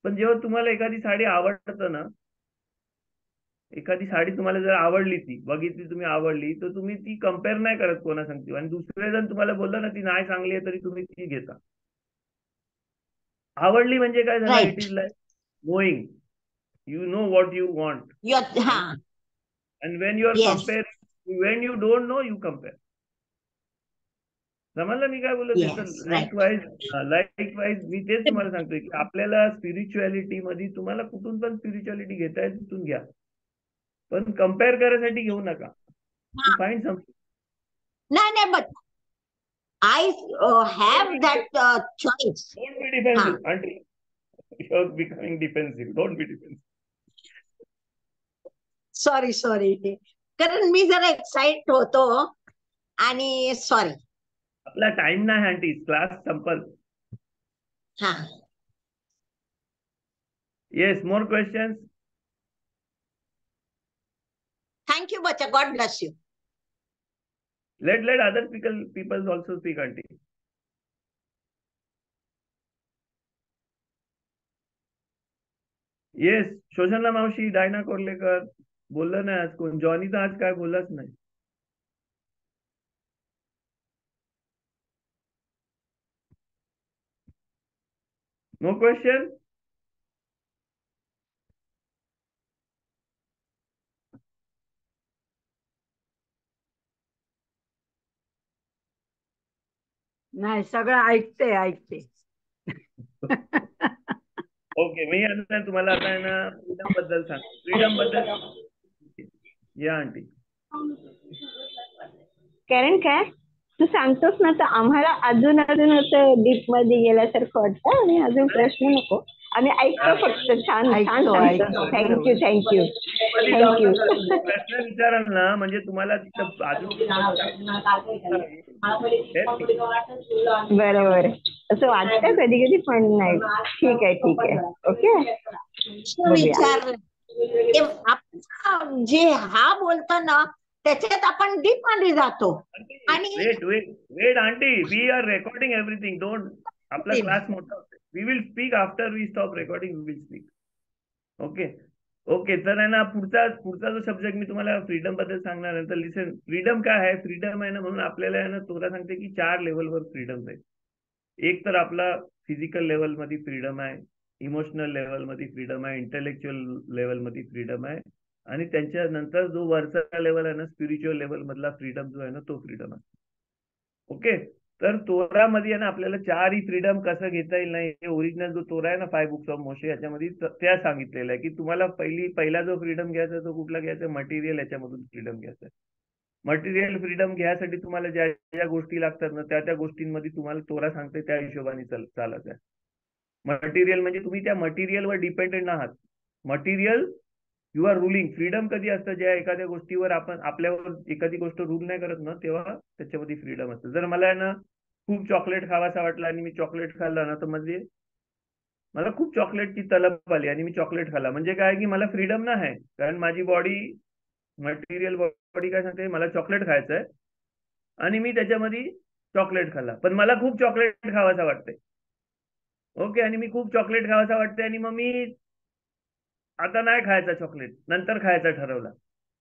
पण जेव्हा तुम्हाला एखादी साडी आवडतं ना, एखादी साडी तुम्हाला जर आवडली, ती बघितली तुम्ही आवडली, तर तुम्ही ती कम्पेअर नाही करत कोणा सांगते. आणि दुसरे जण तुम्हाला बोललं ना ती नाही चांगली आहे तरी तुम्ही ती घेता. आवडली म्हणजे काय झालं, it is like knowing. You know what you want. And when you are comparing, when you don't know, you compare. समजलं मी काय बोललो? लाईकवाईज मी तेच तुम्हाला सांगतोय की आपल्याला स्पिरिच्युअलिटी मध्ये तुम्हाला कुठून पण स्पिरिच्युअलिटी घेताय तिथून घ्या, पण कम्पेअर करायसाठी घेऊ नका. Find something. नाही, but I have that choice. Don't be defensive, auntie. You're becoming defensive. Don't be defensive. Sorry, कारण मी जरा एक्साइट होतो आणि सॉरी. आपला टाइम नाही आंटी, क्लास संपल. Yes, more questions. Thank you बच्चा, God bless you. Let other people also speak, auntie. Yes, Shoshana मावशी, Diana Korlekar बोललं नाही आज कोण. जॉनी तर आज काय बोललाच नाही. No question. नाही, सगळं ऐकते. ओके, मी आता तुम्हाला आता ना फ्रीडम बद्दल सांग. फ्रीडम बद्दल या आंटी. करण काय तू सांगतोस ना तर आम्हाला अजून अजून असं डीप मध्ये गेल्यासारखं वाटतं आणि अजून प्रश्न नको. आम्ही ऐकतो फक्त. छान छान ऐकतो, सांगतो. ऐकतो. थँक्यू. प्रश्न विचाराल ना म्हणजे तुम्हाला तिथं अजून बरोबर. असं वाटतं कधी कधी पण नाही. ठीक आहे. ओके. विचार आपण जे हा बोलतो ना त्याच्यात आपण डीप मध्ये जातो. आणि wait aunty, we are recording everything. Don't. आपला क्लास मोठा होतो. We will speak after we stop recording. We will speak. Okay. तर आहे ना पुढचा जो सब्जेक्ट मी तुम्हाला फ्रीडम बद्दल सांगणार आहे. तर लिसन, फ्रीडम काय आहे? फ्रीडम आहे ना म्हणून आपल्याला आहे ना तोरा सांगते की 4 लेवलवर फ्रीडम आहे. एक तर आपला फिजिकल लेवल मध्ये फ्रीडम आहे, इमोशनल लेवल मध्ये फ्रीडम आहे, इंटेलेक्च्युअल लेवल मध्ये फ्रीडम आहे, आणि त्यांच्या नंतर जो वरचा लेवल आहे ना स्पिरिच्युअल लेवल मधला फ्रीडम जो आहे ना तो फ्रीडम आहे. ओके. तर तोरामध्ये आहे ना आपल्याला 4 फ्रीडम कसं घेता येईल नाही, हे ओरिजिनल जो तोरा आहे ना 5 बुक्स ऑफ मोशे याच्यामध्ये त्या सांगितलेलं आहे की तुम्हाला पहिला जो फ्रीडम घ्यायचा तो कुठला घ्यायचा? मटेरियल याच्यामधून फ्रीडम घ्यायचा. मटेरियल फ्रीडम घ्यायसाठी तुम्हाला ज्या ज्या गोष्टी लागतात ना त्या गोष्टींमध्ये तुम्हाला तोरा सांगते त्या हिशोबाने चालत आहे. मटेरियल म्हणजे तुम्ही त्या मटेरियलवर डिपेंडेंट आहात. Material you are ruling. Freedom कधी असतं? ज्या एखाद्या गोष्टीवर आपण आपल्यावर एखादी गोष्ट रूल नाही करत ना तेव्हा त्याच्यामध्ये फ्रीडम असतं. जर मला आहे ना खूप चॉकलेट खावासा वाटला आणि मी चॉकलेट खाल्ला ना तर म्हणजे मला खूप चॉकलेटची तलप आली आणि मी चॉकलेट खाल्ला म्हणजे काय की मला फ्रीडम नाही आहे. कारण माझी बॉडी, मटेरियल बॉडी काय सांगते मला चॉकलेट खायचं आहे आणि मी त्याच्यामध्ये चॉकलेट खाल्ला. पण मला खूप चॉकलेट खावासा वाटतंय. ओके. आणि मी खूप चॉकलेट खावासा वाटतंय आणि मग मी आता नाही खायचा चॉकलेट, नंतर खायचा ठरवला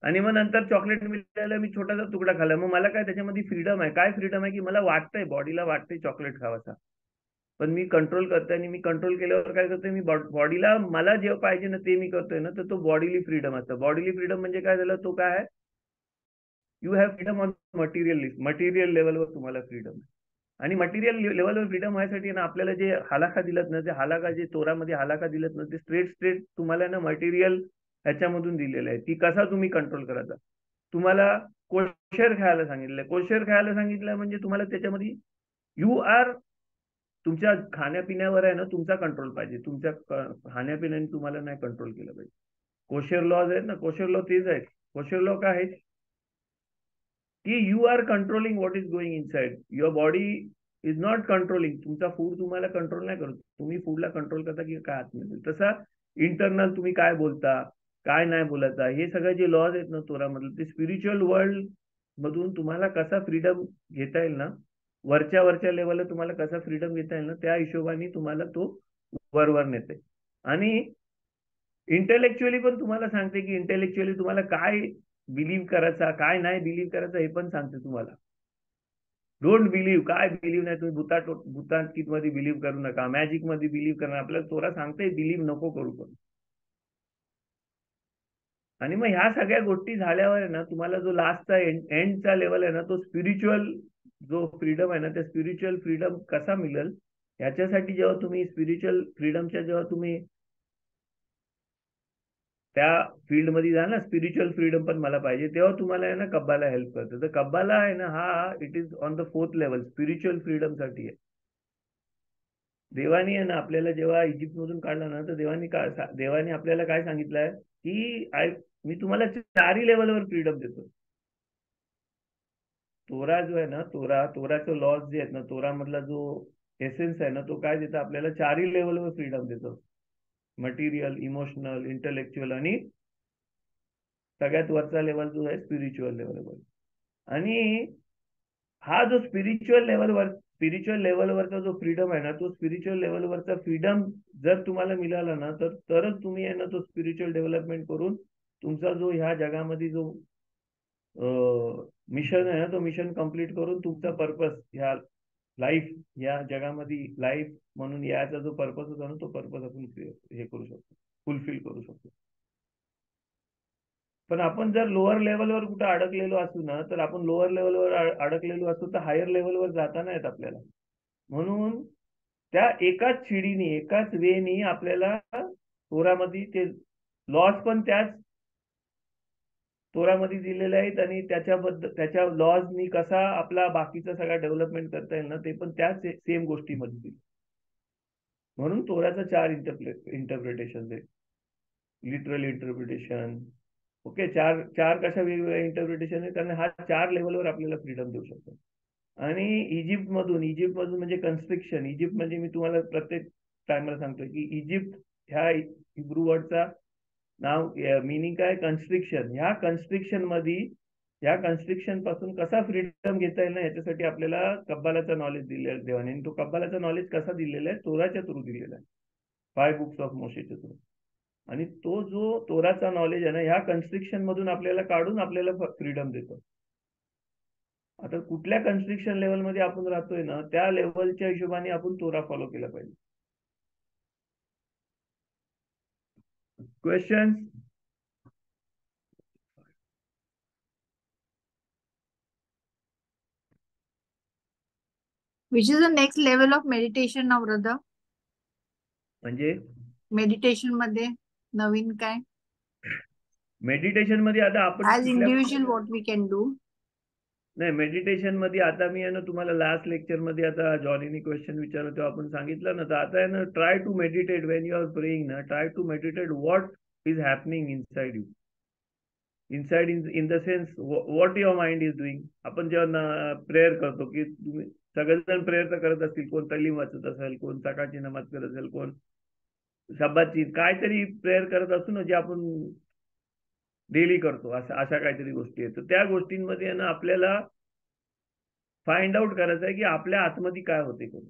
आणि मग नंतर चॉकलेट मिळालं, मी छोटासा तुकडा खाल्ला. मग मला काय त्याच्यामध्ये फ्रीडम आहे? काय फ्रीडम आहे की मला वाटतंय, बॉडीला वाटतंय चॉकलेट खावासा, पण मी कंट्रोल करतोय. आणि मी कंट्रोल केल्यावर काय करतोय? मी बॉडीला मला जे पाहिजे ना ते मी करतोय ना, तर तो बॉडीली फ्रीडम असतं. बॉडीली फ्रीडम म्हणजे काय झालं? तो काय आहे? You have freedom on material लेवलवर तुम्हाला फ्रीडम आहे. आणि मटेरियल लेवलवर फ्रीडम व्हायसाठी ना आपल्याला जे हालाखा दिलत ना, ते हालाखा जे तोरामध्ये हालाखा दिलत ना, ते स्ट्रेट तुम्हाला ना मटेरियल ह्याच्यामधून दिलेलं आहे. ती कसा तुम्ही कंट्रोल करायचा. तुम्हाला कोशर खायला सांगितलंय. कोशर खायला सांगितलं म्हणजे तुम्हाला त्याच्यामध्ये यू आर तुमच्या खाण्यापिण्यावर आहे ना तुमचा कंट्रोल पाहिजे. तुमच्या खाण्यापिण्याने तुम्हाला नाही कंट्रोल केलं पाहिजे. कोशर लॉज आहेत ना, कोशर लॉ तेच आहेत. कोशर लॉ काय आहेत की you are controlling what is going inside your body is not controlling. तुमचा फूड तुम्हाला कंट्रोल नाही करत, तुम्ही फूडला कंट्रोल करता की काय आतमध्ये. तसा इंटरनल तुम्ही काय बोलता, काय नाही बोलायचा, हे सगळे जे लॉज आहेत ना तोरामधले, ते स्पिरिच्युअल वर्ल्ड मधून तुम्हाला कसा फ्रीडम घेता येईल ना, वरच्या लेवलला तुम्हाला कसा फ्रीडम घेता येईल ना, त्या हिशोबाने तुम्हाला तो वर नेते. आणि इंटेलेक्च्युअली पण तुम्हाला सांगते की इंटेलेक्च्युअली तुम्हाला काय बिलीव्ह करायचा, काय नाही बिलीव्ह करायचा हे पण सांगते तुम्हाला. Don't believe. काय बिलीव्ह नाही? तुम्ही भूतांकित मध्ये बिलीव्ह करू नका, मॅजिक मध्ये बिलीव्ह करा. आपल्याला तोरा सांगते बिलीव्ह नको करू पण. आणि मग ह्या सगळ्या गोष्टी झाल्यावर ना तुम्हाला जो लास्टचा एंडचा लेवल आहे ना, तो स्पिरिच्युअल जो फ्रीडम आहे ना, त्या स्पिरिच्युअल फ्रीडम कसा मिळेल याच्यासाठी जेव्हा तुम्ही स्पिरिच्युअल फ्रीडमच्या जेव्हा तुम्ही त्या फील्डमध्ये जा ना, स्पिरिच्युअल फ्रीडम पण मला पाहिजे, तेव्हा तुम्हाला आहे ना कब्बाला हेल्प करते. तर कब्बाला आहे ना हा it is on the 4th level spiritual freedom साठी आहे. देवानी आहे ना आपल्याला जेव्हा इजिप्त मधून काढलं ना, तर देवानी आपल्याला काय सांगितलंय की मी तुम्हाला 4 लेवलवर फ्रीडम देतो. तोरा जो आहे ना, तोराचे लॉज जे आहेत ना, तोरा मधला जो एसेन्स आहे ना, तो काय देतो आपल्याला 4 लेवलवर फ्रीडम देतो. मटेरियल, इमोशनल, इंटेलेक्च्युअल आणि सगळ्यात वरचा लेवल जो आहे स्पिरिच्युअल लेवलवर. आणि हा जो स्पिरिच्युअल लेवलवरचा जो फ्रीडम आहे ना, तो स्पिरिच्युअल लेवलवरचा फ्रीडम जर तुम्हाला मिळाला ना, तरच तुम्ही आहे ना तो स्पिरिच्युअल डेव्हलपमेंट करून तुमचा जो ह्या जगामध्ये जो मिशन आहे ना, तो मिशन कंप्लीट करून तुमचा पर्पस ह्या लाईफ, या जगामध्ये लाईफ म्हणून याचा जो पर्पस होता ना, तो पर्पस आपण हे करू शकतो, फुलफिल करू शकतो. पण आपण जर लोअर लेवलवर कुठं अडकलेलो असू ना, तर आपण लोअर लेवलवर अडकलेलो असू तर हायर लेवलवर जाता नाही येत आपल्याला. म्हणून त्या एकाच शिडीने, एकाच वेनी आपल्याला तोरामध्ये ते लॉस पण त्याच तोरामध्ये दिलेले आहेत आणि त्याच्या लॉजनी कसा आपला बाकीचा सगळा डेव्हलपमेंट करता येईल ना, ते पण त्याच सेम गोष्टीमध्ये दिले. म्हणून तोराचं 4 इंटरप्रिटेशन आहे. लिटरल इंटरप्रिटेशन, ओके, चार कशा वेगवेगळ्या इंटरप्रिटेशन आहे, कारण हा 4 लेवलवर आपल्याला फ्रीडम देऊ शकतो. आणि इजिप्तमधून म्हणजे कन्स्ट्रिक्शन. इजिप्त म्हणजे मी तुम्हाला प्रत्येक टायमाला सांगतोय की इजिप्त ह्या हिब्रू वर्डचा नाव मिनिंग काय, कन्स्ट्रिक्शन. ह्या कन्स्ट्रिक्शन पासून कसा फ्रीडम घेता येईल ना, याच्यासाठी आपल्याला कब्बालाचा नॉलेज दिलेला आहे देवाने. आणि तो कब्बालाचा नॉलेज कसा दिलेला आहे, तोराच्या थ्रू दिलेला आहे, 5 बुक्स ऑफ मोशेच्या थ्रू. आणि तो जो तोराचा नॉलेज आहे ना, ह्या कन्स्ट्रिक्शन मधून आपल्याला काढून आपल्याला फ्रीडम देतो. आता कुठल्या कन्स्ट्रिक्शन लेवलमध्ये आपण राहतोय ना, त्या लेवलच्या हिशोबाने आपण तोरा फॉलो केला पाहिजे. Question? Which is the next level of meditation now, brother? म्हणजे मेडिटेशन मध्ये नवीन काय? मेडिटेशन मध्ये आता आपण As individual what we can do? नाही, मेडिटेशन मध्ये आता मी आहे ना तुम्हाला लास्ट लेक्चर मध्ये आता जॉनीनी क्वेश्चन विचारलं तेव्हा आपण सांगितलं ना, तर आता आहे ना, try to meditate when you are praying ना, try to meditate what is happening inside you. Inside in the sense what your mind is doing. आपण जेव्हा प्रेयर करतो, की तुम्ही सगळेजण प्रेयर तर करत असतील, कोण तालीम वाचत असेल, कोण सकाळची नमाज करत असेल, कोण शब्दाची काहीतरी प्रेयर करत असतो ना, जे आपण डेली करतो, अशा काहीतरी गोष्टी आहेत. तर त्या गोष्टींमध्ये ना आपल्याला फाइंड आउट करायचं आहे की आपल्या आतमध्ये काय होते करून.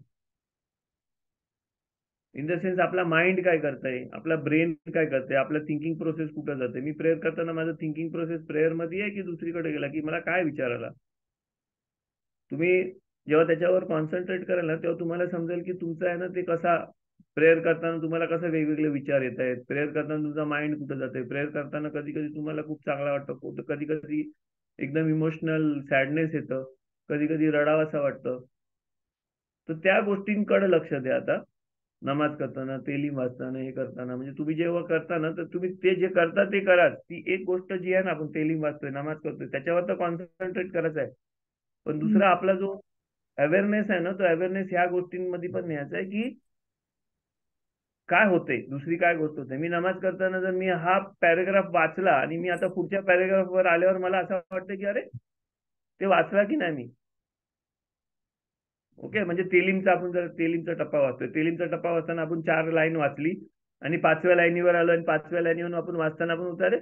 इन द सेन्स आपला माइंड काय करताय, आपला ब्रेन काय करतंय, आपला थिंकिंग प्रोसेस कुठं जाते. मी प्रेयर करताना माझं थिंकिंग प्रोसेस प्रेयर मध्ये आहे की दुसरीकडे गेला, की मला काय विचार आला. तुम्ही जेव्हा त्याच्यावर कॉन्सन्ट्रेट कराल ना, तेव्हा तुम्हाला समजेल की तुमचं आहे ना ते कसा प्रेयर करताना तुम्हाला कसं वेगवेगळे विचार येत आहेत, प्रेयर करताना तुमचा माइंड कुठं जाते, प्रेयर करताना कधी कधी तुम्हाला खूप चांगला वाटतं, कधी कधी एकदम इमोशनल सॅडनेस येतं, कधी कधी रडावंसं वाटतं. तर त्या गोष्टींकडे लक्ष द्या. आता नमाज करताना, तेलीम वाचताना, हे करताना, म्हणजे तुम्ही जेव्हा करताना तर तुम्ही ते जे करता ते कराच. ती एक गोष्ट जी आहे ना, आपण तेलीम वाचतोय, नमाज करतोय, त्याच्यावर तर कॉन्सन्ट्रेट करायचं आहे. पण दुसरा आपला जो अवेअरनेस आहे ना, तो अवेअरनेस ह्या गोष्टींमध्ये पण न्यायचा आहे की काय होते, दुसरी काय गोष्ट होते. मी नमाज करताना जर मी हा पॅरेग्राफ वाचला आणि मी आता पुढच्या पॅरेग्राफवर आल्यावर मला असं वाटतं की अरे ते वाचला की नाही मी. ओके, म्हणजे तेलीमचा आपण जर तेलीमचा टप्पा वाचतोय, तेलीमचा टप्पा वाचताना आपण 4 लाईन वाचली आणि 5व्या लाईनीवर आलो आणि 5व्या लाईनीवर आपण वाचताना आपण होतं अरे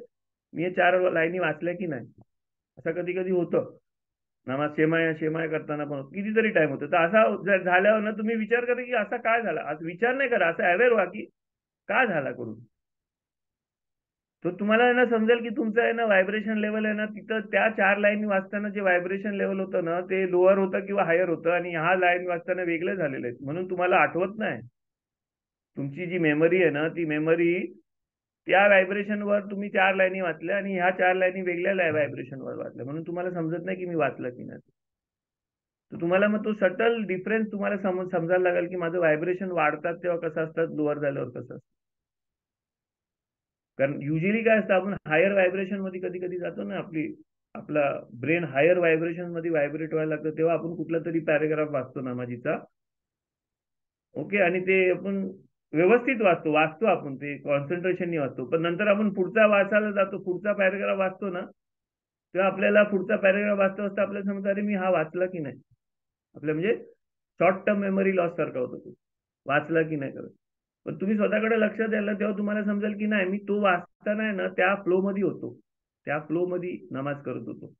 मी हे 4 लाईनी वाचल्या की नाही. असं कधी कधी होतं. नमाज शेमाय करताना पण कितीतरी टाइम होतो. तर असा जर झाल्यावर ना तुम्ही विचार करा की असा काय झाला. आज विचार नाही करा, असं अवेअर व्हा की काय झाला करून. तो तुम्हाला ना समजेल की तुमचं आहे ना व्हायब्रेशन लेवल आहे ना, तिथं त्या 4 लाईन वाचताना जे व्हायब्रेशन लेवल होतं ना, ते लोअर होतं किंवा हायर होतं आणि ह्या लाईन वाचताना वेगळे झालेले आहेत. म्हणून तुम्हाला आठवत नाही. तुमची जी मेमरी आहे ना, ती मेमरी त्या व्हायब्रेशनवर तुम्ही 4 लाईनी वाचल्या आणि ह्या 4 लाईनी वेगळ्या व्हायब्रेशनवर वाचल्या, म्हणून तुम्हाला समजत नाही की मी वाचलं की नाही. तर तुम्हाला मग तो सटल डिफरन्स तुम्हाला समजायला लागेल की माझं व्हायब्रेशन वाढतात तेव्हा कसं असतात, लोअर झाल्यावर कसं असतं. कारण युजली काय असतं, आपण हायर व्हायब्रेशन मध्ये कधी कधी जातो ना, आपला ब्रेन हायर व्हायब्रेशन मध्ये व्हायब्रेट व्हायला लागतं, तेव्हा आपण कुठला तरी पॅरेग्राफ वाचतो नामाजीचा. ओके, आणि ते आपण व्यवस्थित वाचतो आपण ते कॉन्सन्ट्रेशननी वाचतो. पण नंतर आपण पुढचा वाचायला जातो, पुढचा पॅरेग्राफ वाचतो ना, तेव्हा आपल्याला पुढचा पॅरेग्राफ वाचतो असता आपल्याला समजतं अरे मी हा वाचला की नाही. आपल्या म्हणजे शॉर्ट टर्म मेमरी लॉस सारखा होतो, तो वाचला की नाही करत. पण तुम्ही स्वतःकडे लक्ष द्यायला तेव्हा तुम्हाला समजेल की नाही मी तो वाचताना आहे ना त्या फ्लो मध्ये होतो, त्या फ्लो मध्ये नमाज करत होतो,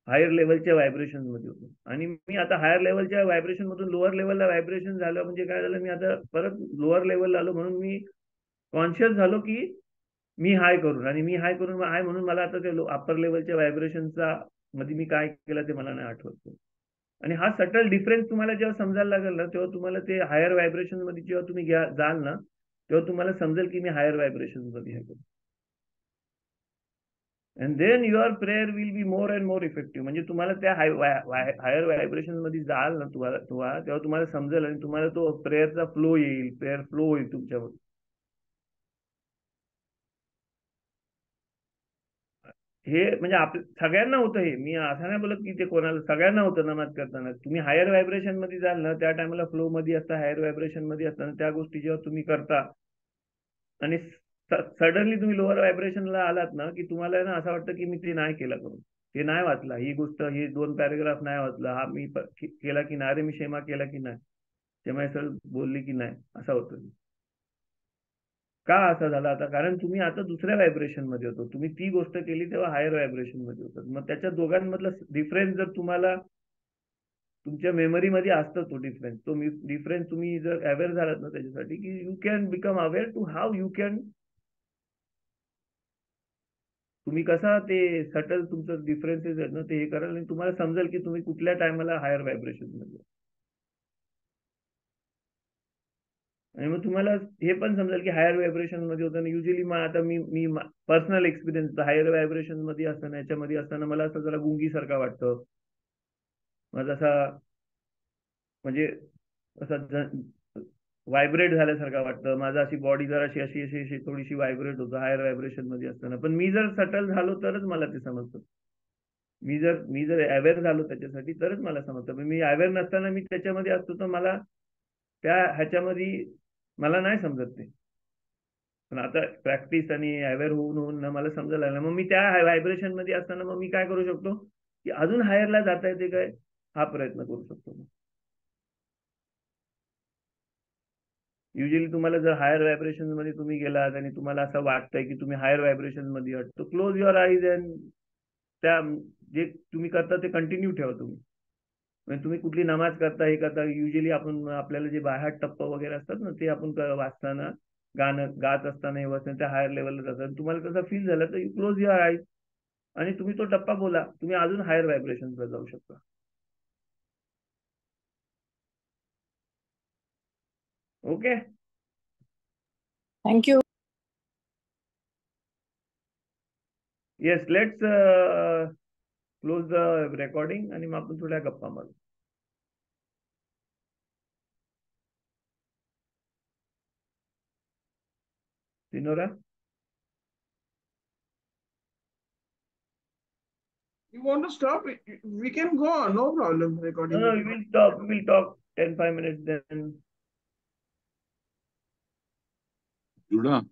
हायर लेवलच्या व्हायब्रेशन मध्ये होतो. आणि मी आता हायर लेवलच्या व्हायब्रेशन मधून लोअर लेवलला व्हायब्रेशन झालं म्हणजे काय झालं, मी आता परत लोअर लेवलला आलो. म्हणून मी कॉन्शियस झालो की मी हाय करून, आणि मी हाय करून हाय म्हणून मला आता ते अप्पर लेवलच्या व्हायब्रेशनचा मध्ये मी काय केलं ते मला नाही आठवत. आणि हा सटल डिफरन्स तुम्हाला जेव्हा समजायला लागेल ना, तेव्हा तुम्हाला ते हायर व्हायब्रेशन मध्ये जेव्हा तुम्ही जाल ना, तेव्हा तुम्हाला समजेल की मी हायर व्हायब्रेशन मध्ये आहे. And then your prayer will be more and more effective. म्हणजे तुम्हाला त्या हायर व्हायब्रेशन मध्ये जाल ना तेव्हा तुम्हाला समजेल आणि तुम्हाला तो प्रेयरचा फ्लो येईल, प्रेयर फ्लो होईल तुमच्यावर. हे म्हणजे सगळ्यांना होतं हे. मी असं नाही बोलत की ते कोणाला, सगळ्यांना होतं नमाज करताना. तुम्ही हायर व्हायब्रेशन मध्ये जाल ना, त्या टायमाला फ्लो मध्ये असता, हायर व्हायब्रेशन मध्ये असताना त्या गोष्टी जेव्हा तुम्ही करता आणि सडनली तुम्ही लोअर व्हायब्रेशनला आलात ना, की तुम्हाला ना असं वाटतं की मी ते नाही केलं करून, हे नाही वाचला, ही गोष्ट, ही 2 पॅरेग्राफ नाही वाचला, हा मी केला की नाही, अरे मी शेमा केला की नाही, शेमा सर बोलली की नाही, असं होतं. का असं झालं आता? कारण तुम्ही आता दुसऱ्या व्हायब्रेशन मध्ये होतो. तुम्ही ती गोष्ट केली तेव्हा हायर व्हायब्रेशन मध्ये होतात. मग त्याच्या दोघांमधला डिफरन्स जर तुम्हाला तुमच्या मेमरीमध्ये असतो, तो डिफरन्स, तो डिफरन्स तुम्ही जर अवेअर झालात ना त्याच्यासाठी, की you can become aware to how you can, तुम्ही कसा ते सटल तुमचं डिफरन्सेस आहेत ना ते हे कराल आणि तुम्हाला समजेल की तुम्ही कुठल्या टायमाला हायर व्हायब्रेशन मध्ये. आणि मग तुम्हाला हे पण समजेल की हायर व्हायब्रेशन मध्ये होताना युजली मग आता मी पर्सनल एक्सपिरियन्स, हायर व्हायब्रेशन मध्ये असताना, याच्यामध्ये असताना मला असं जरा गुंगी सारखं वाटतं. माझा असा म्हणजे असं व्हायब्रेट झाल्यासारखं वाटतं. माझा अशी बॉडी जरा अशी अशी अशी अशी थोडीशी व्हायब्रेट होतं हायर व्हायब्रेशन मध्ये असताना. पण मी जर सटल झालो तरच मला ते समजतं. मी जर अवेअर झालो त्याच्यासाठी तरच मला समजतं. पण मी अवेअर नसताना मी त्याच्यामध्ये असतो तर मला त्या ह्याच्यामध्ये मला नाही समजत ते. पण आता प्रॅक्टिस आणि अवेअर होऊन ना मला समजायला लागलं. मग मी त्या व्हायब्रेशन मध्ये असताना मग मी काय करू शकतो की अजून हायरला जाता येते काय, हा प्रयत्न करू शकतो. युजली तुम्हाला जर हायर व्हायब्रेशन मध्ये तुम्ही गेलात आणि तुम्हाला असं वाटतंय की तुम्ही हायर व्हायब्रेशन मध्ये आहात, तो क्लोज युअर आईज अँड त्या जे तुम्ही करता ते कंटिन्यू ठेवा तुम्ही. म्हणजे तुम्ही कुठली नमाज करता, हे करता, युजली आपण आपल्याला जे बाहेर टप्पा वगैरे असतात ना ते आपण वाचताना, गाणं गात असताना हे वाचताना त्या हायर लेवलला जातात. तुम्हाला तसं फील झालं तर यू क्लोज युअर आईज आणि तुम्ही तो टप्पा बोला, तुम्ही अजून हायर व्हायब्रेशनला जाऊ शकता. Okay. Thank you. Yes, let's close the recording आणि मग आपण थोड्या गप्पा मारू. सिनोरा, You want to stop? We can go on, no problem. Recording. no, we will stop. We will talk 10-5 minutes then. Juda.